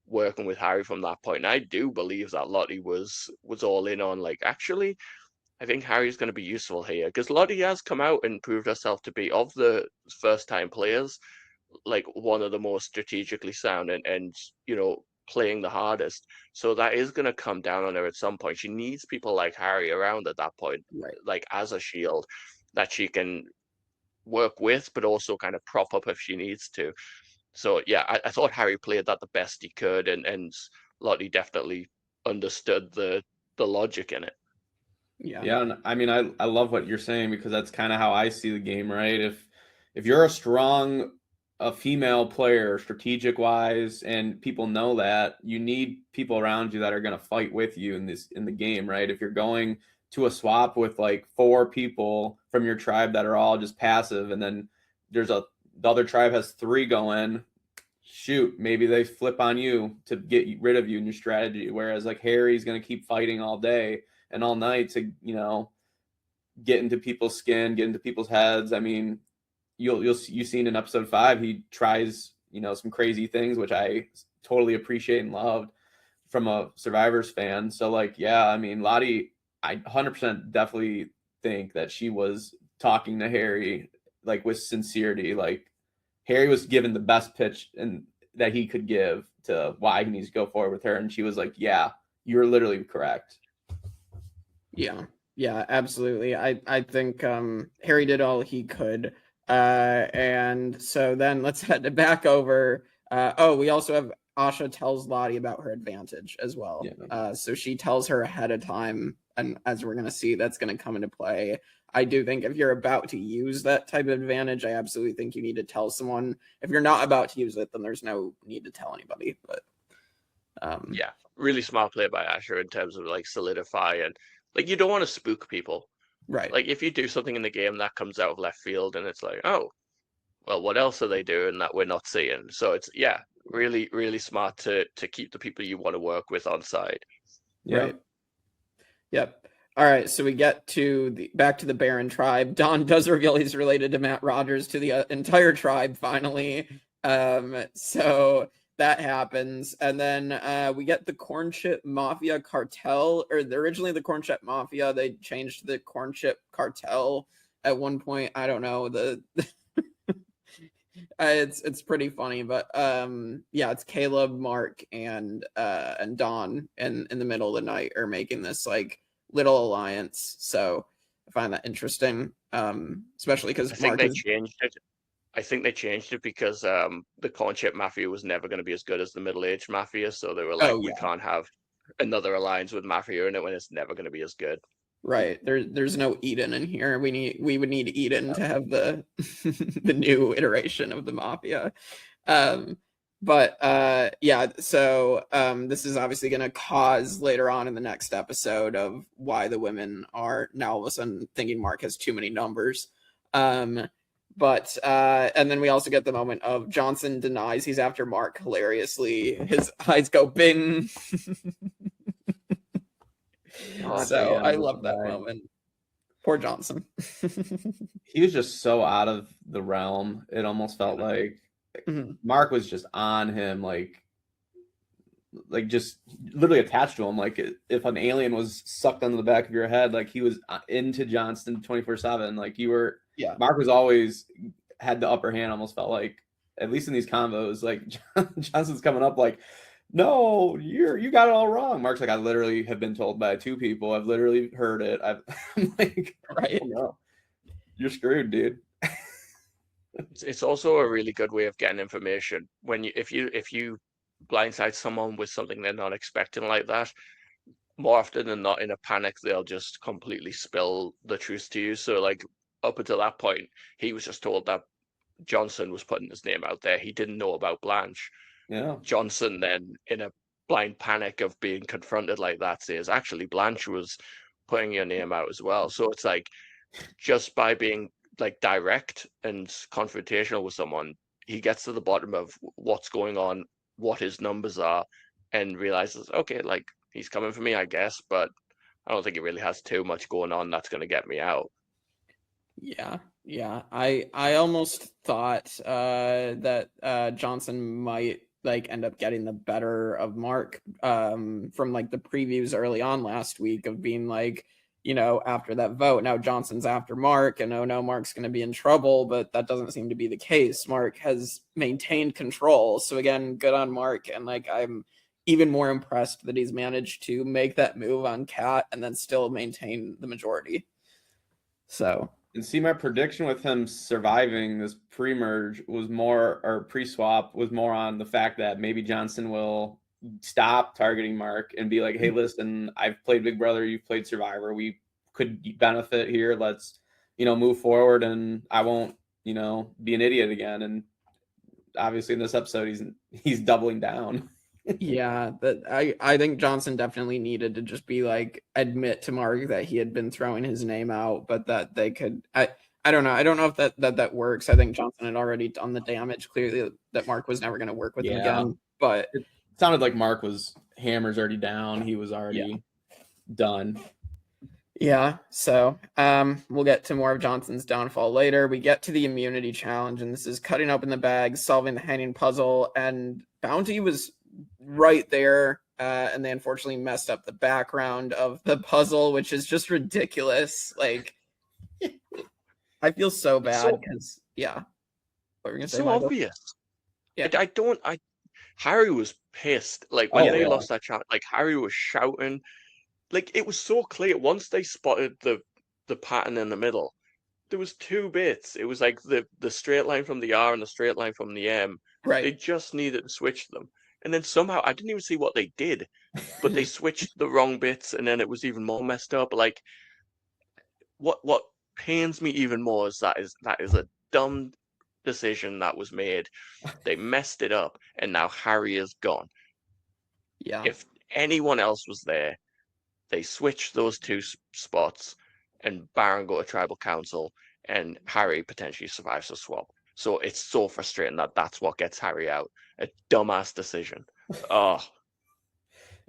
working with Harry from that point. And I do believe that Lottie was all in on, like, actually, I think Harry's going to be useful here. Because Lottie has come out and proved herself to be, of the first-time players, like one of the most strategically sound and you know, playing the hardest. So that is going to come down on her at some point. She needs people like Harry around at that point, like as a shield that she can work with, but also kind of prop up if she needs to. So yeah, I thought Harry played that the best he could, and Lottie definitely understood the logic in it. Yeah, and I mean, I love what you're saying because that's kind of how I see the game, right? If you're a female player, strategic wise, and people know that, you need people around you that are going to fight with you in the game, right? If you're going to a swap with like 4 people from your tribe that are all just passive, and then the other tribe has 3 going, shoot, maybe they flip on you to get rid of you in your strategy. Whereas like Harry's going to keep fighting all day and all night to, you know, get into people's skin, get into people's heads. I mean, you've seen in episode 5, he tries, you know, some crazy things, which I totally appreciate and loved from a Survivors fan. So like, yeah, I mean, Lottie, I 100% definitely think that she was talking to Harry like with sincerity. Like Harry was given the best pitch and that he could give to why he needs to go forward with her, and she was like, "Yeah, you're literally correct." Yeah, absolutely. I think Harry did all he could. And so then let's head back over. We also have Asha tells Lottie about her advantage as well. So she tells her ahead of time, and as we're going to see, that's going to come into play. I do think if you're about to use that type of advantage, I absolutely think you need to tell someone. If you're not about to use it, then there's no need to tell anybody. But yeah, really smart play by Asher in terms of like solidify and like you don't want to spook people. Right. Like if you do something in the game that comes out of left field and it's like, oh, well, what else are they doing that we're not seeing? So it's really, really smart to keep the people you want to work with on side. Yep. Right. Yep. All right, so we get to back to the Barren tribe. Don does reveal he's related to Matt Rogers to the entire tribe finally. So that happens, and then we get the Corn Chip Mafia cartel, or originally the Corn Chip Mafia. They changed to the Corn Chip cartel at one point. I don't know the. It's pretty funny, but yeah, it's Caleb, Mark, and Don in the middle of the night are making this like little alliance. So I find that interesting, especially because Mark is. Changed it. I think they changed it because the Corn Chip Mafia was never going to be as good as the middle-aged Mafia, so they were like, we can't have another alliance with Mafia in it when it's never going to be as good. Right. There's no Eden in here. We would need Eden to have the the new iteration of the Mafia. But yeah, so this is obviously going to cause later on in the next episode of why the women are now all of a sudden thinking Mark has too many numbers. But and then we also get the moment of Johnson denies he's after Mark hilariously. His eyes go bing. So I love that moment. Poor Johnson. He was just so out of the realm. It almost felt like Mark was just on him, like just literally attached to him. Like if an alien was sucked onto the back of your head, like he was into Johnston 24/7. Like you were. Yeah. Mark was always had the upper hand. Almost felt like, at least in these combos, like Johnson's coming up like, no, you got it all wrong. Mark's like, I literally have been told by 2 people. I've literally heard it. I'm like, right? No, you're screwed, dude. It's also a really good way of getting information when if you blindside someone with something they're not expecting like that. More often than not, in a panic, they'll just completely spill the truth to you. So, like up until that point, he was just told that Johnson was putting his name out there. He didn't know about Blanche. Yeah. Johnson then, in a blind panic of being confronted like that, says, actually, Blanche was putting your name out as well. So it's like, just by being like direct and confrontational with someone, he gets to the bottom of what's going on, what his numbers are, and realizes, okay, like he's coming for me, I guess, but I don't think he really has too much going on that's going to get me out. Yeah. I almost thought that Johnson might like end up getting the better of Mark from like the previews early on last week of being like, you know, after that vote, now Johnson's after Mark, and oh no, Mark's going to be in trouble, but that doesn't seem to be the case. Mark has maintained control. So again, good on Mark. And like, I'm even more impressed that he's managed to make that move on Kat and then still maintain the majority. So. And see, my prediction with him surviving this pre-merge was more, or pre-swap was more on the fact that maybe Johnson will stop targeting Mark and be like, hey, listen, I've played Big Brother, you've played Survivor, we could benefit here, let's, move forward, and I won't, be an idiot again. And obviously in this episode, he's doubling down. Yeah, but I think Johnson definitely needed to just be like, admit to Mark that he had been throwing his name out, but that they could, I don't know. I don't know if that works. I think Johnson had already done the damage, clearly, that Mark was never going to work with him again. But it sounded like Mark was hammer's already down. He was already done. Yeah. So we'll get to more of Johnson's downfall later. We get to the immunity challenge, and this is cutting open the bags, solving the hanging puzzle, and Bounty was right there, and they unfortunately messed up the background of the puzzle, which is just ridiculous. Like, I feel so bad because what were we gonna say? So obvious. Yeah, Harry was pissed. Like when they lost that chat, like Harry was shouting. Like it was so clear once they spotted the pattern in the middle. There was 2 bits. It was like the straight line from the R and the straight line from the M. Right. They just needed to switch them. And then somehow, I didn't even see what they did, but they switched the wrong bits, and then it was even more messed up. Like, what pains me even more is that is a dumb decision that was made. They messed it up, and now Harry is gone. Yeah. If anyone else was there, they switched those 2 spots, and Barren go to tribal council, and Harry potentially survives the swap. So it's so frustrating that that's what gets Harry out. A dumbass decision. Oh,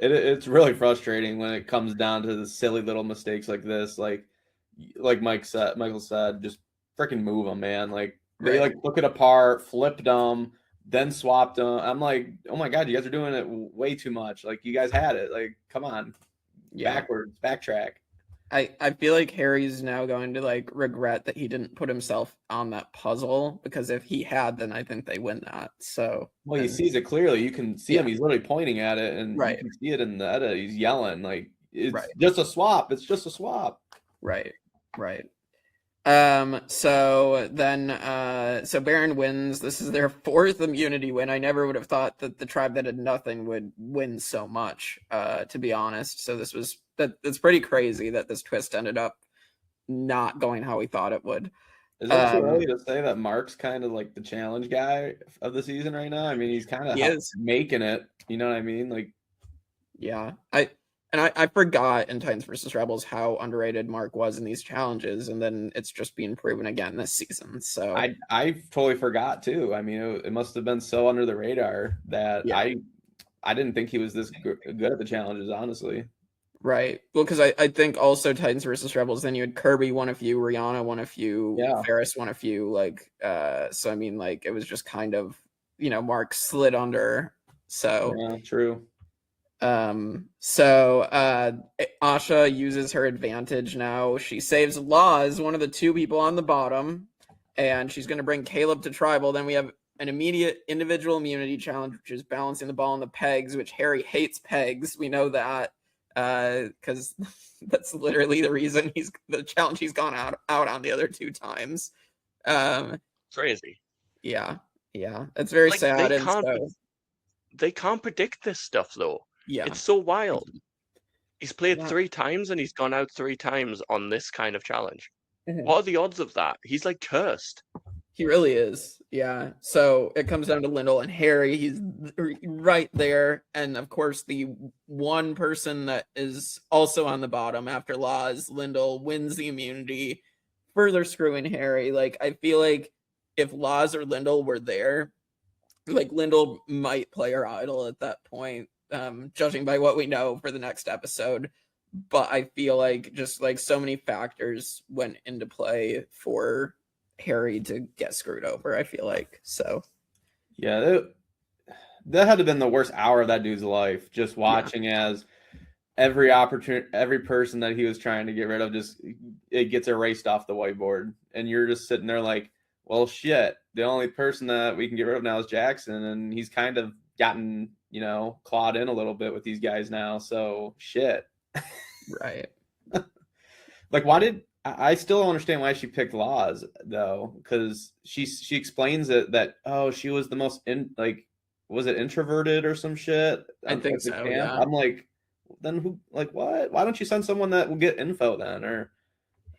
It's really frustrating when it comes down to the silly little mistakes like this. Like Michael said, just freaking move them, man. Like they Right. like took it apart, flipped them, then swapped them. I'm like, oh my god, you guys are doing it way too much. Like you guys had it. Like come on, Yeah. backwards, backtrack. I feel like Harry's now going to like regret that he didn't put himself on that puzzle, because if he had, then I think they win that. So Well, he sees it clearly. You can see him. Yeah. He's literally pointing at it, and you Right. can see it in the edit. He's yelling like, "It's Right. just a swap. It's just a swap." Right. So then so Barren wins. This is their 4th immunity win. I never would have thought that the tribe that had nothing would win so much, to be honest. So it's pretty crazy that this twist ended up not going how we thought it would. Is it too early to say that Mark's kind of like the challenge guy of the season right now? I mean, he's kind of making it. You know what I mean? Like, yeah, I forgot in Titans versus Rebels how underrated Mark was in these challenges, and then it's just being proven again this season. So I totally forgot too. I mean, it must have been so under the radar that I didn't think he was this good at the challenges, honestly. Right. Well, because I think also Titans versus Rebels, then you had Kirby won a few, Rihanna won a few, Ferris won a few. Like, so I mean, like it was just kind of, Mark slid under. So yeah, true. So Asha uses her advantage now. She saves Laws, one of the 2 people on the bottom, and she's going to bring Caleb to tribal. Then we have an immediate individual immunity challenge, which is balancing the ball on the pegs, which Harry hates pegs. We know that, because that's literally the reason the challenge he's gone out on the other 2 times. Crazy. Yeah, it's very sad. They can't predict this stuff though. Yeah, it's so wild. He's played 3 times and he's gone out 3 times on this kind of challenge. What are the odds of that? He's like cursed. He really is. Yeah. So it comes down to Lyndall and Harry. He's right there. And of course, the one person that is also on the bottom after Laws, Lyndall, wins the immunity, further screwing Harry. Like, I feel like if Laws or Lyndall were there, like Lyndall might play her idol at that point, judging by what we know for the next episode. But I feel like just like so many factors went into play for Harry to get screwed over, I feel like. So yeah, that had to have been the worst hour of that dude's life, just watching as every person that he was trying to get rid of, just it gets erased off the whiteboard, and you're just sitting there like, well, shit, the only person that we can get rid of now is Jackson, and he's kind of gotten clawed in a little bit with these guys now, so shit. Right. Like, why did I still don't understand why she picked Laws though, because she explains it that she was the most was it introverted or some shit? I think so. Yeah. I'm like, then who? Like, what? Why don't you send someone that will get info then? Or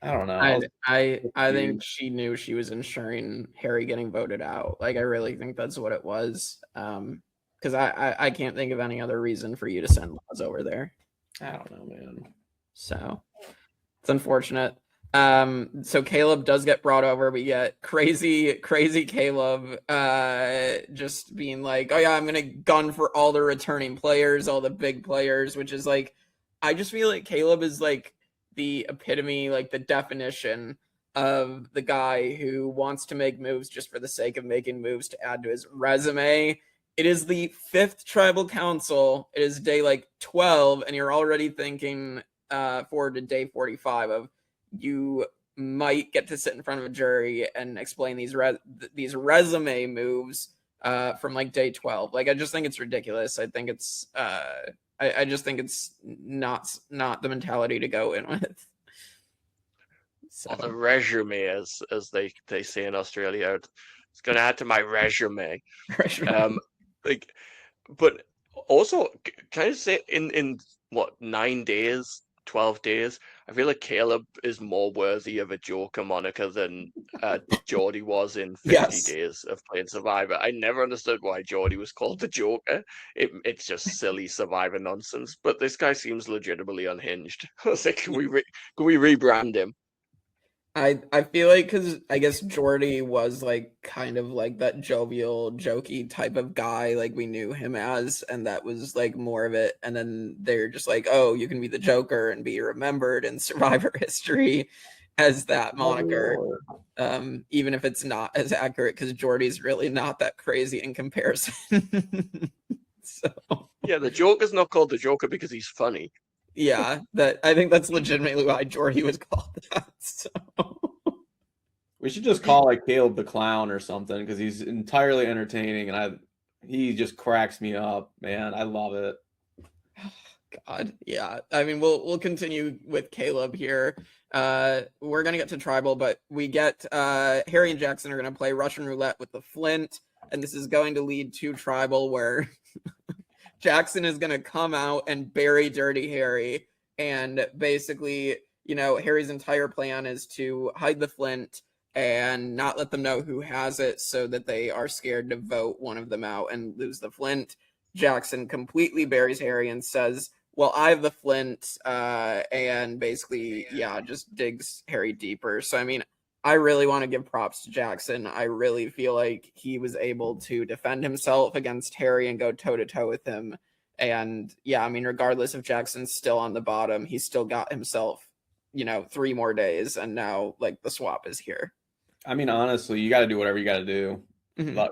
I don't know. I think she knew she was ensuring Harry getting voted out. Like, I really think that's what it was. Because I can't think of any other reason for you to send Laws over there. I don't know, man. So it's unfortunate. So Caleb does get brought over. We get crazy Caleb just being like, oh yeah, I'm gonna gun for all the returning players, all the big players, which is like, I just feel like Caleb is like the epitome, like the definition of the guy who wants to make moves just for the sake of making moves to add to his resume. It is the 5th tribal council. It is day like 12, and you're already thinking forward to day 45 of you might get to sit in front of a jury and explain these resume moves from like day 12. Like, I just think it's ridiculous. I think it's I just think it's not the mentality to go in with. So. The resume, as they say in Australia, it's going to add to my resume. But also, can I say in what 9 days, 12 days, I feel like Caleb is more worthy of a Joker moniker than Geordie was in 50 days of playing Survivor. I never understood why Geordie was called the Joker. It's just silly Survivor nonsense. But this guy seems legitimately unhinged. I was like, can we rebrand him? I feel like because I guess Jordy was like kind of like that jovial, jokey type of guy, like we knew him as, and that was like more of it. And then they're just like, oh, you can be the Joker and be remembered in Survivor history as that moniker, even if it's not as accurate because Jordy's really not that crazy in comparison. So Yeah, the Joker's not called the Joker because he's funny. yeah, that I think that's legitimately why Jordy was called that. So. We should just call like Caleb the Clown or something because he's entirely entertaining and he just cracks me up, man. I love it. God, yeah. I mean, we'll continue with Caleb here. We're gonna get to tribal, but we get Harry and Jackson are gonna play Russian roulette with the Flint, and this is going to lead to tribal where Jackson is gonna come out and bury Dirty Harry, and basically, you know, Harry's entire plan is to hide the Flint and not let them know who has it so that they are scared to vote one of them out and lose the Flint. Jackson completely buries Harry and says, well, I have the Flint, and basically, yeah, just digs Harry deeper. So, I mean, I really want to give props to Jackson. I really feel like he was able to defend himself against Harry and go toe-to-toe with him. And, yeah, I mean, regardless if Jackson's still on the bottom, he still got himself, you know, 3 more days, and now, like, the swap is here. I mean, honestly, you got to do whatever you got to do,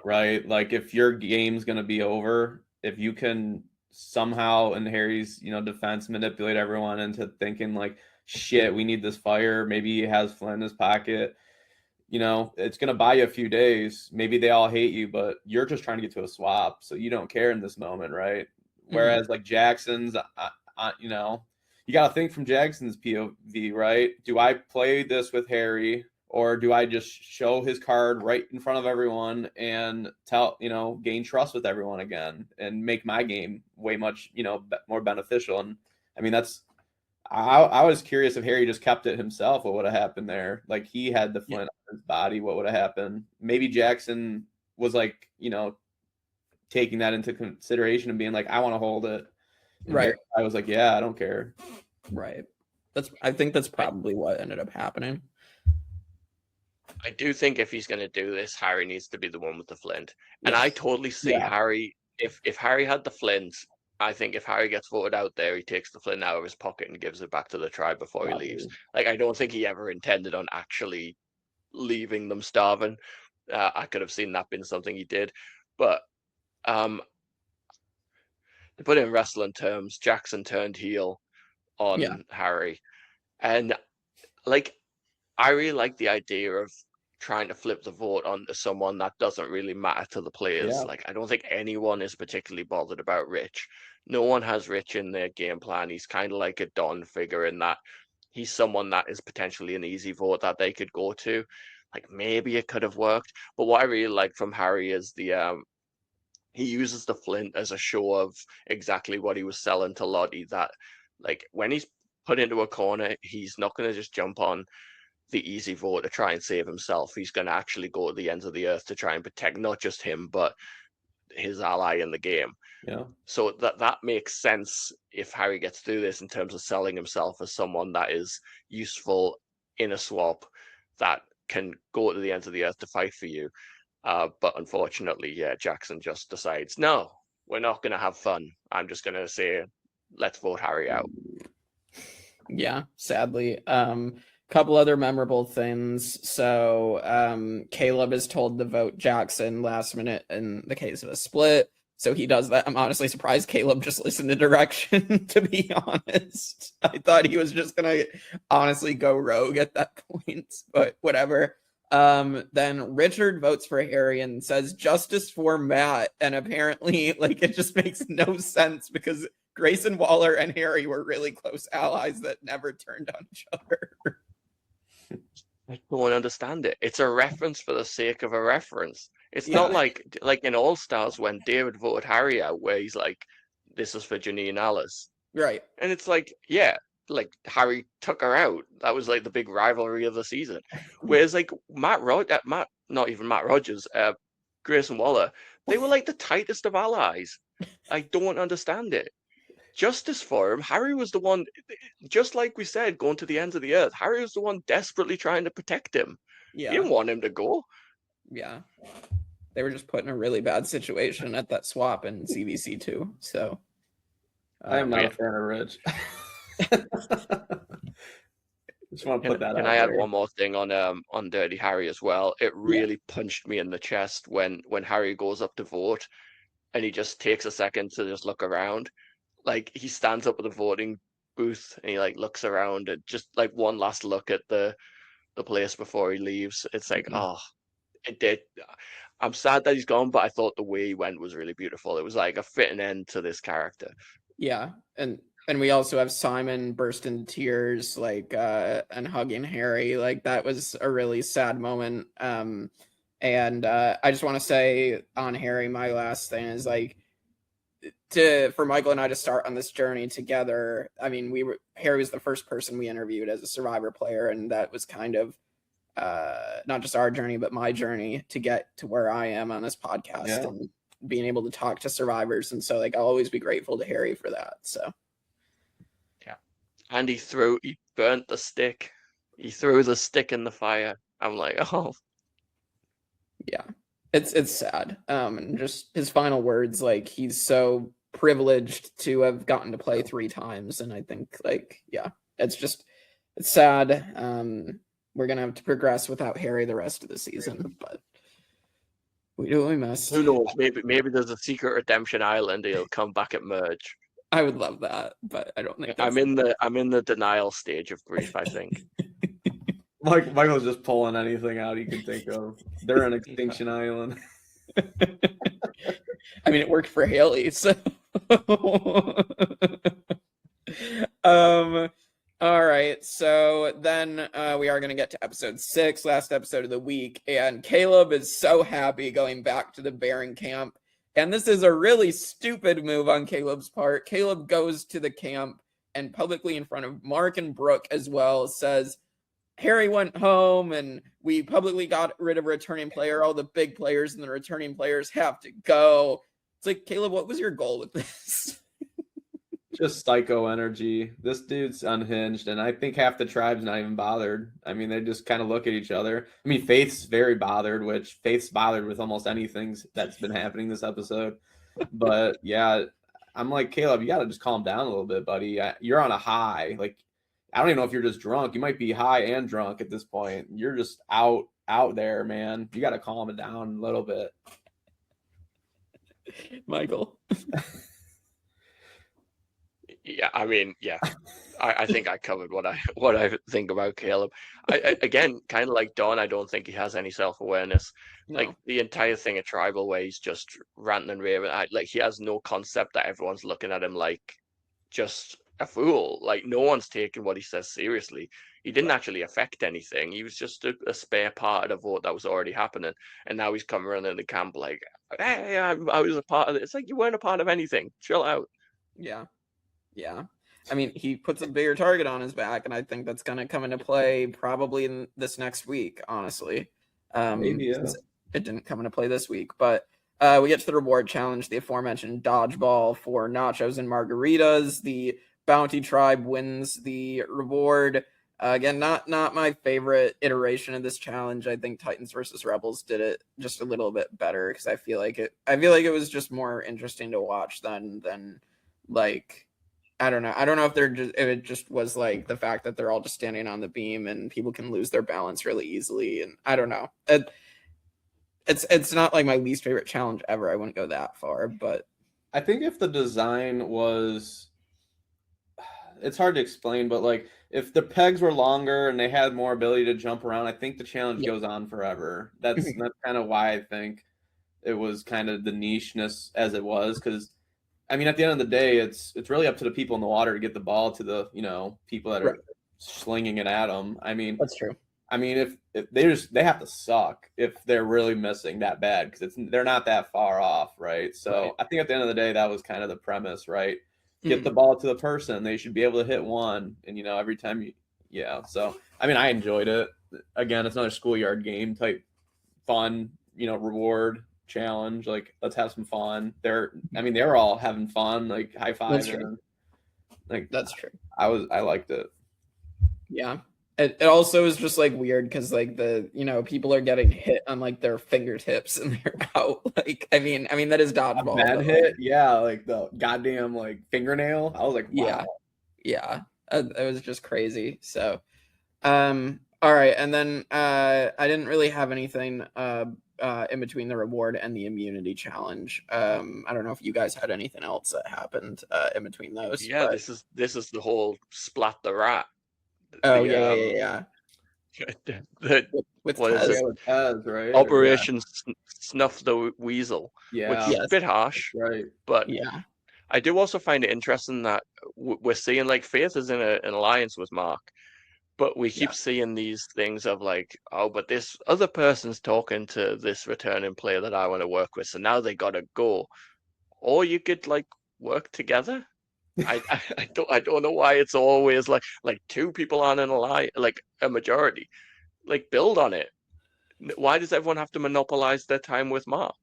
right? Like, if your game's going to be over, if you can somehow in Harry's, you know, defense manipulate everyone into thinking like, shit, we need this fire. Maybe he has Flint in his pocket. You know, it's going to buy you a few days. Maybe they all hate you, but you're just trying to get to a swap. So you don't care in this moment, right? Whereas like Jackson's, you know, you got to think from Jackson's POV, right? Do I play this with Harry? Or do I just show his card right in front of everyone and gain trust with everyone again and make my game way much, you know, more beneficial? And I mean, I was curious if Harry just kept it himself, what would have happened there? Like he had the Flint on his body, what would have happened? Maybe Jackson was like, you know, taking that into consideration and being like, I want to hold it. And right. I was like, yeah, I don't care. Right. I think that's probably what ended up happening. I do think if he's going to do this, Harry needs to be the one with the Flint. And I totally see Harry, if Harry had the Flint, I think if Harry gets voted out there, he takes the Flint out of his pocket and gives it back to the tribe before he leaves. Like, I don't think he ever intended on actually leaving them starving. I could have seen that being something he did. But to put it in wrestling terms, Jackson turned heel on Harry. And, like, I really like the idea of trying to flip the vote onto someone that doesn't really matter to the players. Yeah. Like, I don't think anyone is particularly bothered about Rich. No one has Rich in their game plan. He's kind of like a Don figure in that he's someone that is potentially an easy vote that they could go to. Like, maybe it could have worked. But what I really like from Harry is he uses the Flint as a show of exactly what he was selling to Lottie, that, like, when he's put into a corner, he's not going to just jump on the easy vote to try and save himself. He's going to actually go to the ends of the earth to try and protect not just him, but his ally in the game. Yeah. So that makes sense if Harry gets through this in terms of selling himself as someone that is useful in a swap that can go to the ends of the earth to fight for you. But unfortunately, Jackson just decides, no, we're not going to have fun. I'm just going to say, let's vote Harry out. Yeah, sadly. Couple other memorable things. So Caleb is told to vote Jackson last minute in the case of a split. So he does that. I'm honestly surprised Caleb just listened to direction, to be honest. I thought he was just going to honestly go rogue at that point, but whatever. Then Richard votes for Harry and says justice for Matt. And apparently, like, it just makes no sense because Grayson Waller and Harry were really close allies that never turned on each other. I don't understand it. It's a reference for the sake of a reference. It's not like in All Stars when David voted Harry out, where he's like, "This is for Janine Alice," right? And it's like, like Harry took her out. That was like the big rivalry of the season. Whereas like not even Matt Rogers, Grayson Waller, they were like the tightest of allies. I don't understand it. justice for him. Harry was the one, just like we said, going to the ends of the earth. Harry was the one desperately trying to protect him. Yeah. He didn't want him to go. Yeah. They were just put in a really bad situation at that swap in CVC too. So I am not a fan of Rich. Just want to put that out. Can I add one more thing on Dirty Harry as well? It really punched me in the chest when Harry goes up to vote and he just takes a second to just look around. Like, he stands up at the voting booth and he like looks around and just like one last look at the place before he leaves. It's like, it did. I'm sad that he's gone, but I thought the way he went was really beautiful. It was like a fitting end to this character. Yeah, and we also have Simon burst into tears, like, and hugging Harry. Like, that was a really sad moment. And I just want to say on Harry, my last thing is like, for Michael and I to start on this journey together. I mean, Harry was the first person we interviewed as a Survivor player, and that was kind of not just our journey, but my journey to get to where I am on this podcast and being able to talk to survivors. And so, like, I'll always be grateful to Harry for that. So, yeah. And he burnt the stick. He threw the stick in the fire. I'm like, oh. Yeah, it's sad. And just his final words, like, he's so privileged to have gotten to play 3 times. And I think, like, yeah, it's sad. We're going to have to progress without Harry the rest of the season, but we do what we must. Who knows? Maybe there's a secret redemption island. He'll come back at merge. I would love that, but I don't think I'm in the denial stage of grief, I think. Michael's just pulling anything out he can think of. They're an extinction island. I mean, it worked for Haley, so all right, so then we are going to get to episode 6, last episode of the week, and Caleb is so happy going back to the Barren camp, and this is a really stupid move on Caleb's part. Caleb goes to the camp and publicly in front of Mark and Brooke as well says, Harry went home and we publicly got rid of a returning player. All the big players and the returning players have to go. It's like, Caleb, what was your goal with this? Just psycho energy. This dude's unhinged, and I think half the tribe's not even bothered. I mean, they just kind of look at each other. I mean, Faith's very bothered, which Faith's bothered with almost anything that's been happening this episode. But yeah, I'm like, Caleb, you got to just calm down a little bit, buddy. You're on a high. Like, I don't even know if you're just drunk. You might be high and drunk at this point. You're just out there, man. You got to calm it down a little bit. Michael. Yeah, I mean, yeah, I think I covered what I think about Caleb. I again, kind of like Don, I don't think he has any self-awareness. No. Like, the entire thing at Tribal where he's just ranting and raving, like, he has no concept that everyone's looking at him like just a fool. Like, no one's taking what he says seriously. He didn't actually affect anything. He was just a spare part of a vote that was already happening. And now he's coming around in the camp like, hey, I was a part of it. It's like, you weren't a part of anything. Chill out. Yeah. I mean, he puts a bigger target on his back, and I think that's going to come into play probably in this next week, honestly. Maybe, yeah. It didn't come into play this week, but we get to the reward challenge, the aforementioned dodgeball for nachos and margaritas. The Bounty Tribe wins the reward. Again, not my favorite iteration of this challenge. I think Titans versus Rebels did it just a little bit better because I feel like it was just more interesting to watch than like, I don't know. I don't know if if it just was like the fact that they're all just standing on the beam and people can lose their balance really easily. And I don't know. It's not like my least favorite challenge ever. I wouldn't go that far, but I think if the design was, it's hard to explain, but like if the pegs were longer and they had more ability to jump around, I think the challenge goes on forever. That's kind of why I think it was kind of the nicheness as it was, because I mean, at the end of the day, it's really up to the people in the water to get the ball to the, people that are slinging it at them. I mean, that's true. I mean, if they have to suck if they're really missing that bad, because they're not that far off, right? So I think at the end of the day, that was kind of the premise, right? Get the ball to the person. They should be able to hit one, and every time So I mean, I enjoyed it. Again, it's another schoolyard game type fun, reward challenge. Like, let's have some fun. They were all having fun, like high fiving. Like That's true. I liked it. Yeah. It also is just like weird because like people are getting hit on like their fingertips and they're out. Like I mean that is dodgeball. Man hit, yeah, like the goddamn like fingernail. I was like, wow. Yeah. It was just crazy. So, all right, and then I didn't really have anything in between the reward and the immunity challenge. I don't know if you guys had anything else that happened in between those. Yeah, but... this is the whole splat the rat. Oh yeah. With what Tez. is it? Yeah, with Tez, right? Operation Snuff the Weasel, Yeah, which is a bit harsh, right? But yeah, I do also find it interesting that we're seeing like Faith is in an alliance with Mark, but we keep seeing these things of like, oh, but this other person's talking to this returning player that I want to work with, so now they gotta go. Or you could like work together. I don't know why it's always like two people on an alliance, like a majority. Like build on it. Why does everyone have to monopolize their time with Mark?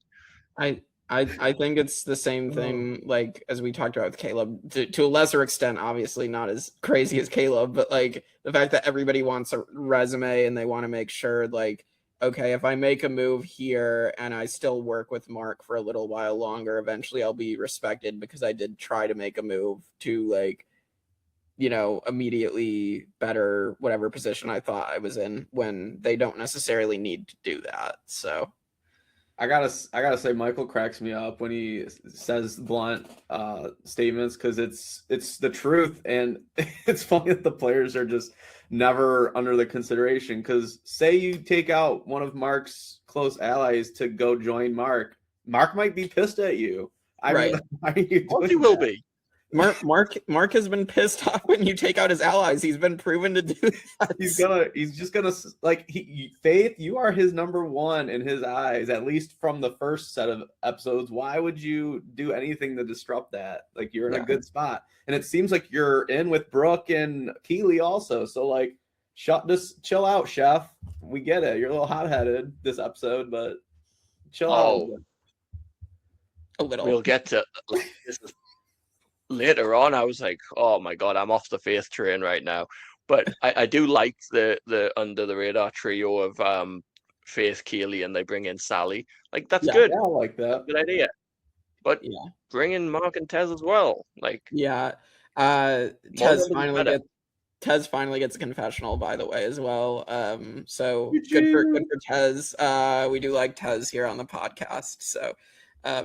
I think it's the same thing like as we talked about with Caleb to a lesser extent, obviously not as crazy as Caleb, but like the fact that everybody wants a resume and they want to make sure like, okay, if I make a move here and I still work with Mark for a little while longer, eventually I'll be respected because I did try to make a move to like, immediately better whatever position I thought I was in when they don't necessarily need to do that. So I gotta say, Michael cracks me up when he says blunt statements because it's the truth, and it's funny that the players are just never under the consideration. Because say you take out one of Mark's close allies to go join Mark might be pissed at you. I mean, why are you doing he will be. Mark has been pissed off when you take out his allies. He's been proven to do that. He's just gonna like Faith. You are his number one in his eyes, at least from the first set of episodes. Why would you do anything to disrupt that? Like you're in a good spot, and it seems like you're in with Brooke and Keely also. So like, just chill out, Chef. We get it. You're a little hot headed this episode, but chill out a little. We'll get to this. Later on, I was like, oh my god, I'm off the Faith train right now. But I do like the under the radar trio of Faith, Keely, and they bring in Sally. Like that's good. Yeah, I like that. Good idea. But bring in Mark and Tez as well. Like Tez finally gets a confessional, by the way, as well. So good for Tez. We do like Tez here on the podcast. So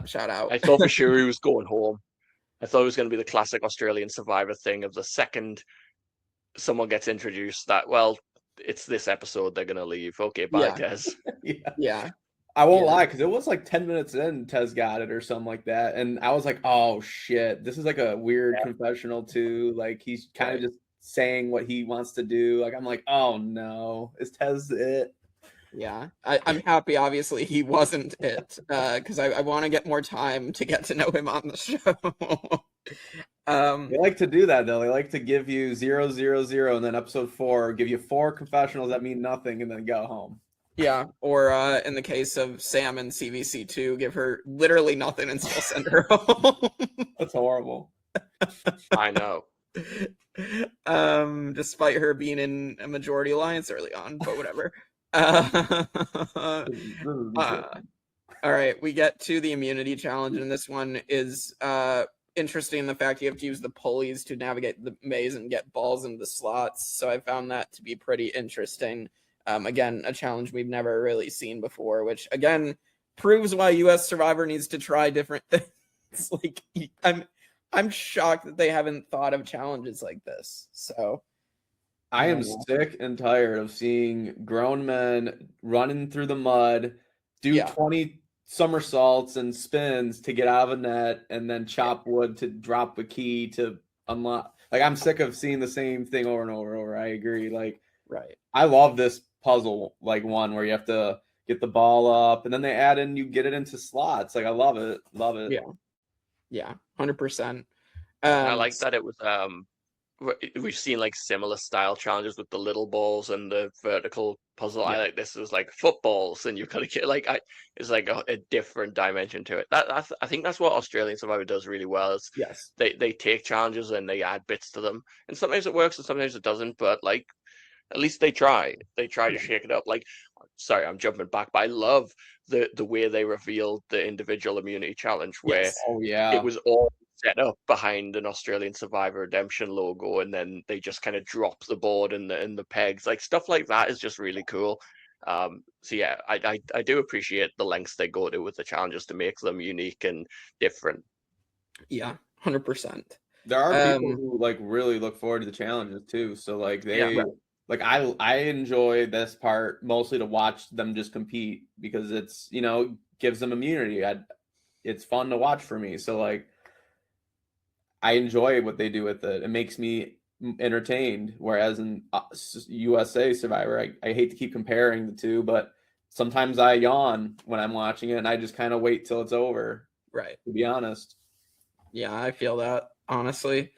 shout out. I thought for sure he was going home. I thought it was going to be the classic Australian Survivor thing of the second someone gets introduced that, well, it's this episode, they're going to leave. Okay, bye, Tez. Yeah. I won't lie, because it was like 10 minutes in, Tez got it or something like that. And I was like, oh, shit. This is like a weird confessional, too. Like, he's kind of just saying what he wants to do. Like, I'm like, oh, no. Is Tez it? Yeah, I'm happy, obviously, he wasn't it, because I want to get more time to get to know him on the show. They like to do that, though. They like to give you 0, 0, 0, and then episode 4, give you 4 confessionals that mean nothing, and then go home. Yeah, or in the case of Sam and CVC2, give her literally nothing and still send her home. That's horrible. I know. Despite her being in a majority alliance early on, but whatever. All right, we get to the immunity challenge, and this one is interesting in the fact you have to use the pulleys to navigate the maze and get balls into the slots. So I found that to be pretty interesting. Again, a challenge we've never really seen before, which again proves why US Survivor needs to try different things. Like I'm shocked that they haven't thought of challenges like this. So I am sick and tired of seeing grown men running through the mud, do 20 somersaults and spins to get out of a net, and then chop wood to drop a key to unlock. Like, I'm sick of seeing the same thing over and over and over. I agree. Like, I love this puzzle, like one where you have to get the ball up, and then they add in, you get it into slots. Like, I love it. Love it. Yeah. 100%. I like that it was we've seen like similar style challenges with the little balls and the vertical puzzle. I Yeah. like this is like footballs, and you've got to get like it's like a different dimension to it. I think that's what Australian Survivor does really well. Is Yes. they take challenges and they add bits to them, and sometimes it works and sometimes it doesn't. But like at least they try. They try to Yeah. shake it up. Like, sorry, I'm jumping back, but I love the way they revealed the individual immunity challenge where Yes. Oh yeah. it was all set up behind an Australian Survivor Redemption logo, and then they just kind of drop the board and the pegs. Like stuff like that is just really cool. So yeah, I do appreciate the lengths they go to with the challenges to make them unique and different. Yeah. 100%. There are people who like really look forward to the challenges too. So like they Yeah. like I enjoy this part mostly to watch them just compete because it's, you know, gives them immunity. It's fun to watch for me. So like I enjoy what they do with it. It makes me entertained. Whereas in USA Survivor, I hate to keep comparing the two, but sometimes I yawn when I'm watching it and I just kind of wait till it's over. Right. To be honest. Yeah, I feel that, honestly.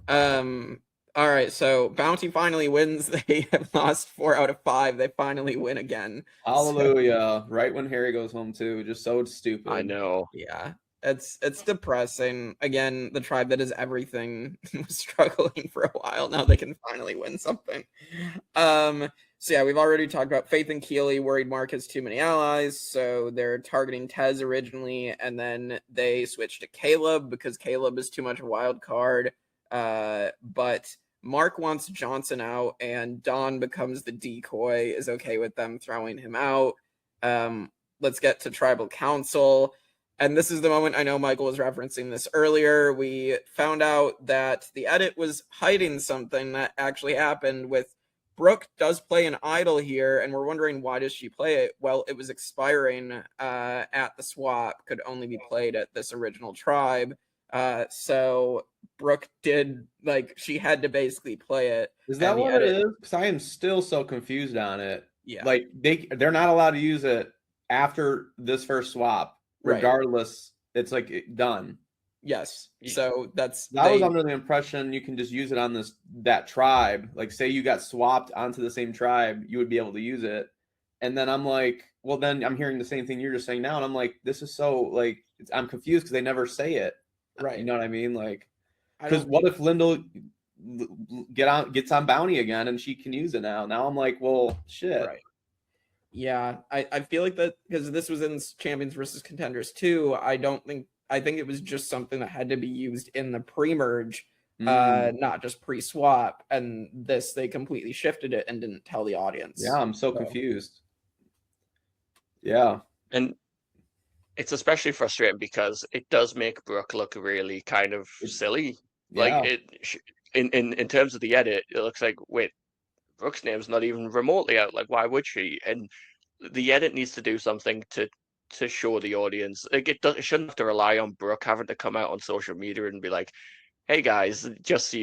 All right, so Bounty finally wins. They have lost 4 out of 5. They finally win again. Hallelujah. Right when Harry goes home too. Just so stupid. I know. Yeah. It's depressing. Again, the tribe that is everything was struggling for a while. Now they can finally win something. So yeah, we've already talked about Faith and Keely worried Mark has too many allies, so they're targeting Tez originally, and then they switched to Caleb because Caleb is too much a wild card. But Mark wants Johnson out, and Don becomes the decoy, is okay with them throwing him out. Let's get to Tribal Council. And this is the moment, I know Michael was referencing this earlier. We found out that the edit was hiding something that actually happened with Brooke does play an idol here, and we're wondering why does she play it? Well, it was expiring at the swap, could only be played at this original tribe. So Brooke did, like, she had to basically play it. Is that what it is? Because I am still so confused on it. Yeah. Like they're not allowed to use it after this first swap, regardless. Right. It's like done. Yes. So I was under the impression you can just use it on that tribe. Like say you got swapped onto the same tribe, you would be able to use it. And then I'm like, well, then I'm hearing the same thing you're just saying now, and I'm like, this is so like I'm confused because they never say it. Right. You know what I mean? Like, because what if Lyndall gets on Bounty again and she can use it now? Now I'm like, well, shit. Right. Yeah, I feel like that because this was in Champions versus Contenders too. I think it was just something that had to be used in the pre-merge, not just pre-swap. And this, they completely shifted it and didn't tell the audience. Yeah, I'm so confused. Yeah. And it's especially frustrating because it does make Brooke look really kind of silly. Yeah. Like in terms of the edit, it looks like, wait, Brooke's name's not even remotely out. Like, why would she? And the edit needs to do something to show the audience. Like, it shouldn't have to rely on Brooke having to come out on social media and be like, "Hey guys, just so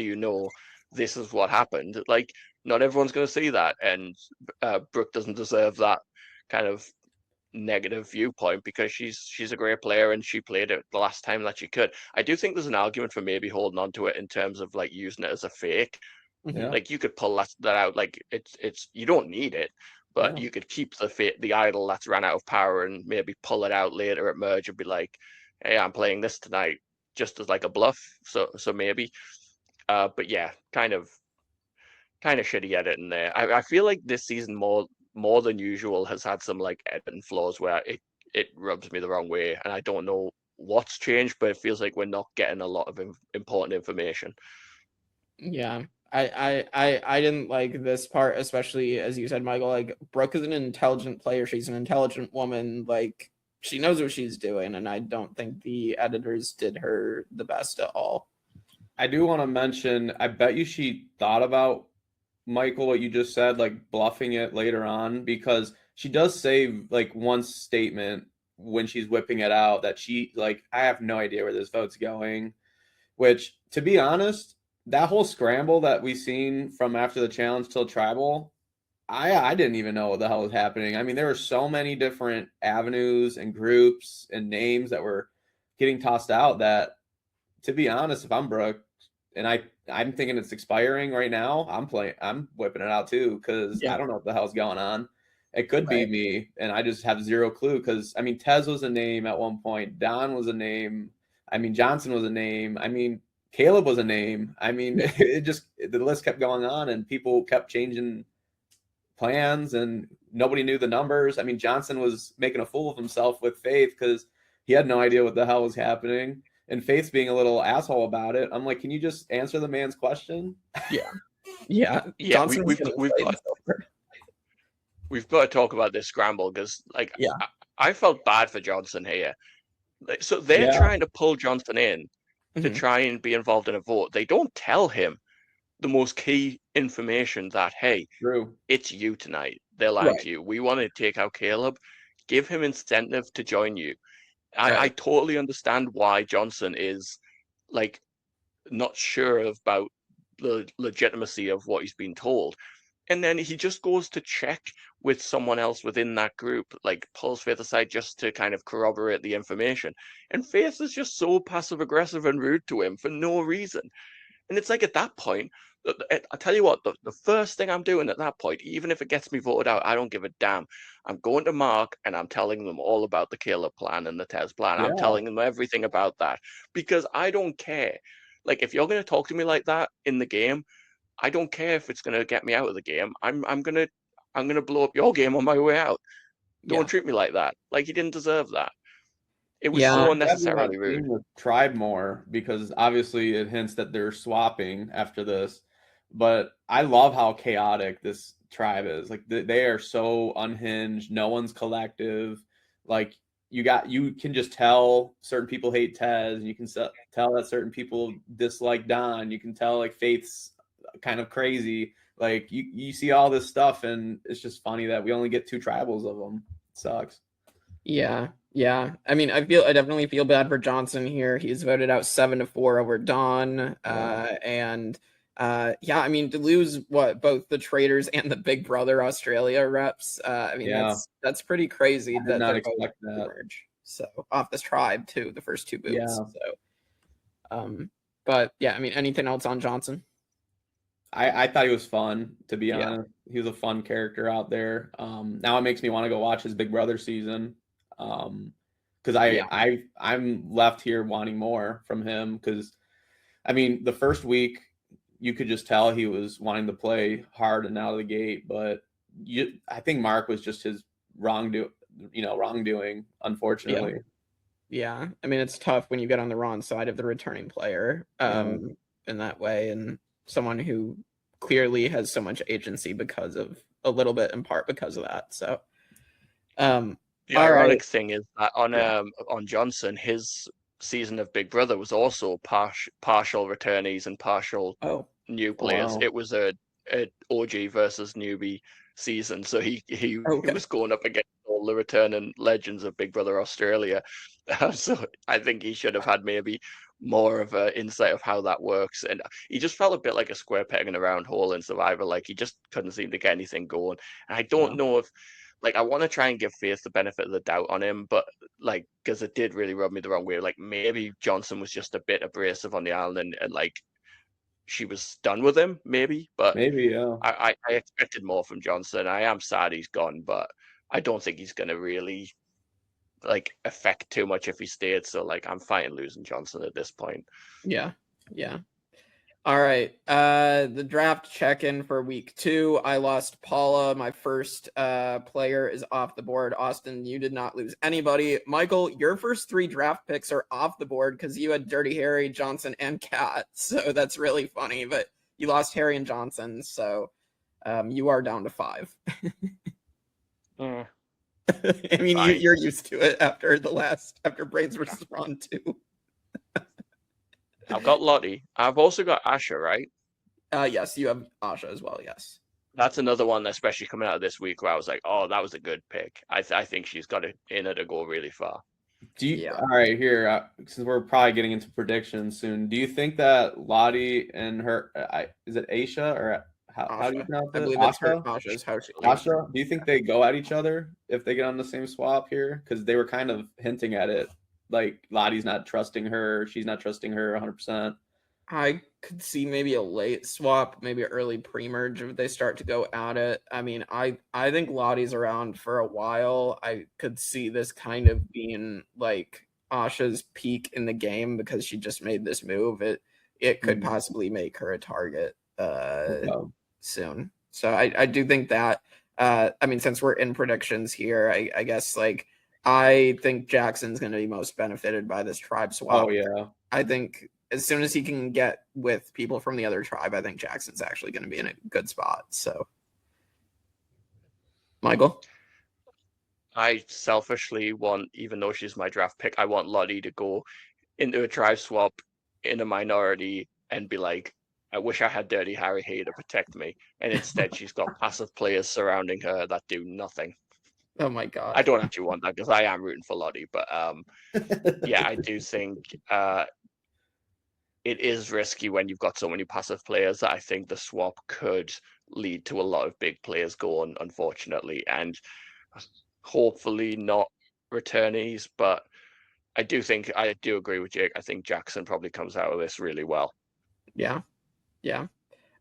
you know, this is what happened." Like, not everyone's going to see that, and Brooke doesn't deserve that kind of negative viewpoint because she's a great player and she played it the last time that she could. I do think there's an argument for maybe holding on to it in terms of like using it as a fake. Yeah. Like you could pull that out. Like it's you don't need it, but you could keep the idol that's ran out of power and maybe pull it out later at merge and be like, hey, I'm playing this tonight, just as like a bluff. So maybe, but yeah, kind of shitty edit in there. I feel like this season more than usual has had some like editing flaws where it rubs me the wrong way, and I don't know what's changed, but it feels like we're not getting a lot of important information. Yeah. I didn't like this part, especially as you said, Michael. Like, Brooke is an intelligent player. She's an intelligent woman. Like, she knows what she's doing, and I don't think the editors did her the best at all. I do want to mention, I bet you she thought about, Michael, what you just said, like bluffing it later on, because she does say like one statement when she's whipping it out that she like, I have no idea where this vote's going, which, to be honest, that whole scramble that we seen from after the challenge till tribal, I didn't even know what the hell was happening. I mean, there were so many different avenues and groups and names that were getting tossed out that, to be honest, if I'm Brooke, I'm thinking it's expiring right now. I'm whipping it out too because I don't know what the hell's going on. It could be me, and I just have zero clue. Because I mean, Tez was a name at one point. Don was a name. I mean, Johnson was a name. I mean, Caleb was a name. I mean, the list kept going on, and people kept changing plans, and nobody knew the numbers. I mean, Johnson was making a fool of himself with Faith because he had no idea what the hell was happening. And Faith's being a little asshole about it. I'm like, can you just answer the man's question? Yeah. Johnson we've got to talk about this scramble because, like, I felt bad for Johnson here. So they're trying to pull Johnson in to try and be involved in a vote. They don't tell him the most key information that, hey, it's you tonight. They're lying to you. We want to take out Caleb. Give him incentive to join you. I totally understand why Johnson is, like, not sure about the legitimacy of what he's been told. And then he just goes to check with someone else within that group, like pulls Faith aside just to kind of corroborate the information. And Faith is just so passive-aggressive and rude to him for no reason. And it's like, at that point, I tell you what, the first thing I'm doing at that point, even if it gets me voted out, I don't give a damn. I'm going to Mark and I'm telling them all about the Caleb plan and the Tez plan. I'm telling them everything about that because I don't care. Like, if you're going to talk to me like that in the game, I don't care if it's going to get me out of the game. I'm going to blow up your game on my way out. Don't treat me like that. Like, he didn't deserve that. It was so unnecessarily rude. With Tribe more because obviously it hints that they're swapping after this. But I love how chaotic this Tribe is. Like, they are so unhinged. No one's collective. Like, you can just tell certain people hate Tez, and you can tell that certain people dislike Don. You can tell, like, Faith's kind of crazy. Like, you see all this stuff, and it's just funny that we only get 2 tribals of them. It sucks. Yeah. I mean, I definitely feel bad for Johnson here. He's voted out 7-4 over Don. I mean, to lose both the Traders and the Big Brother Australia reps. I mean, that's pretty crazy. I did not expect that. So off this Tribe too, the first 2 boots. But yeah, I mean, anything else on Johnson? I thought he was fun, to be honest. He was a fun character out there. Now it makes me want to go watch his Big Brother season. Because I'm left here wanting more from him. Because I mean, the first week you could just tell he was wanting to play hard and out of the gate. But I think Mark was just his wrongdoing, unfortunately. Yeah, I mean, it's tough when you get on the wrong side of the returning player in that way, and someone who clearly has so much agency because of in part because of that. So, the ironic thing is that on Johnson, his season of Big Brother was also partial returnees and partial new players. Wow. It was a OG versus newbie season, so he was going up against all the returning legends of Big Brother Australia. So I think he should have had maybe more of an insight of how that works, and he just felt a bit like a square peg in a round hole in Survivor. Like, he just couldn't seem to get anything going, and I don't know if, like, I want to try and give Faith the benefit of the doubt on him, but, like, because it did really rub me the wrong way. Like, maybe Johnson was just a bit abrasive on the island, and like, she was done with him, maybe. But I expected more from Johnson. I am sad he's gone, but I don't think he's going to really, like, affect too much if he stayed. So, like, I'm fine losing Johnson at this point. Yeah. All right. The draft check-in for week 2. I lost Paula. My first player is off the board. Austin, you did not lose anybody. Michael, your first 3 draft picks are off the board because you had Dirty Harry, Johnson, and Kat. So that's really funny. But you lost Harry and Johnson. So you are down to 5. I mean, you're used to it after Brains versus Ron 2. I've got Lottie. I've also got Asha, right? Yes, you have Asha as well, yes. That's another one, especially coming out of this week, where I was like, oh, that was a good pick. I think she's got it in her to go really far. All right, here, since we're probably getting into predictions soon, do you think that Lottie and her, is it Asha or how do you pronounce it? I believe it's Asha's house. Asha, do you think they go at each other if they get on the same swap here? Because they were kind of hinting at it. Like, Lottie's not trusting her. She's not trusting her 100%. I could see maybe a late swap, maybe an early pre-merge if they start to go at it. I mean, I think Lottie's around for a while. I could see this kind of being like Asha's peak in the game because she just made this move. It could possibly make her a target soon. So I do think that. I mean, since we're in predictions here, I guess like I think Jackson's going to be most benefited by this tribe swap. Oh yeah. I think as soon as he can get with people from the other tribe, I think Jackson's actually going to be in a good spot. So, Michael? I selfishly want, even though she's my draft pick, I want Lottie to go into a tribe swap in a minority and be like, I wish I had Dirty Harry here to protect me. And instead, she's got passive players surrounding her that do nothing. Oh my God. I don't actually want that because I am rooting for Lottie. But yeah, I do think it is risky when you've got so many passive players that I think the swap could lead to a lot of big players going, unfortunately. And hopefully not returnees. But I do agree with Jake. I think Jackson probably comes out of this really well. Yeah. Yeah.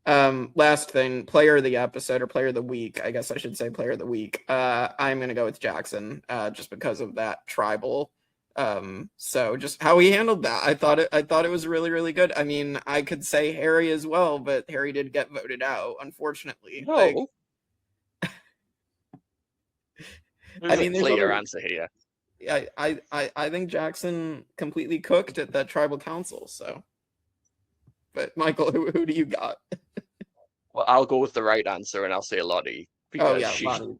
Last thing, player of the episode or player of the week. I guess I should say player of the week. I'm going to go with Jackson just because of that tribal. So just how he handled that. I thought it was really, really good. I mean, I could say Harry as well, but Harry did get voted out, unfortunately. No. Like, I mean, there's your answer here. I think Jackson completely cooked at that tribal council. So, but Michael, who do you got? Well, I'll go with the right answer and I'll say Lottie because she Lottie.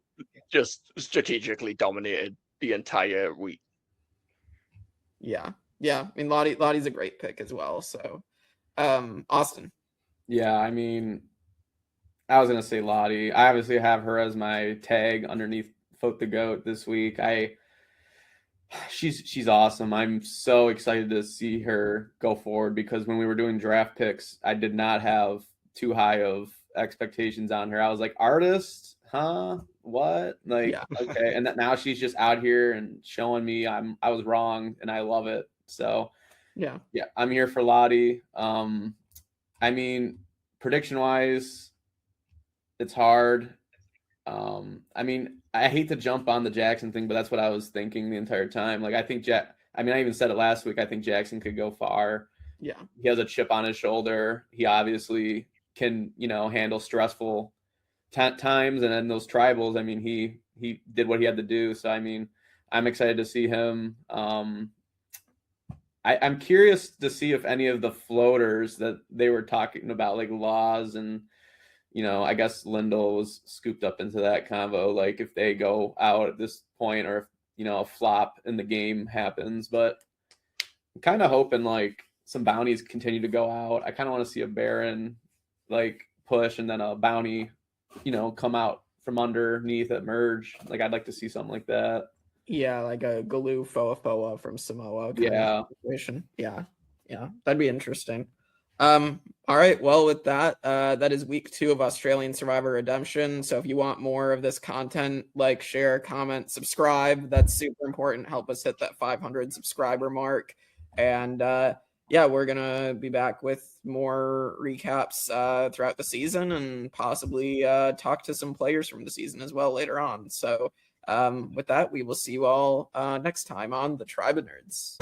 just strategically dominated the entire week. Yeah. I mean, Lottie's a great pick as well. So, Austin. Yeah, I mean, I was gonna say Lottie. I obviously have her as my tag underneath Vote the Goat this week. She's awesome. I'm so excited to see her go forward because when we were doing draft picks, I did not have too high of expectations on her. I was like, artist, huh? What? Like, yeah. Okay. And that now she's just out here and showing me I was wrong and I love it. So yeah, I'm here for Lottie. I mean, prediction wise, it's hard. I mean, I hate to jump on the Jackson thing, but that's what I was thinking the entire time. Like, I think I even said it last week. I think Jackson could go far. Yeah. He has a chip on his shoulder. He obviously can, handle stressful times. And then those tribals, I mean, he did what he had to do. So, I mean, I'm excited to see him. I'm curious to see if any of the floaters that they were talking about, like Laws and, I guess Lindell was scooped up into that convo, like if they go out at this point or if, a flop in the game happens. But I'm kind of hoping like some bounties continue to go out. I kind of want to see a Barren like push and then a bounty, come out from underneath at merge. Like I'd like to see something like that. Yeah, like a Galoo Foa from Samoa. Yeah. Situation. Yeah, that'd be interesting. All right, well, with that, that is week 2 of Australian Survivor Redemption. So if you want more of this content, like, share, comment, subscribe. That's super important. Help us hit that 500 subscriber mark. And we're gonna be back with more recaps throughout the season and possibly talk to some players from the season as well later on. So with that, we will see you all next time on the Tribe of Nerds.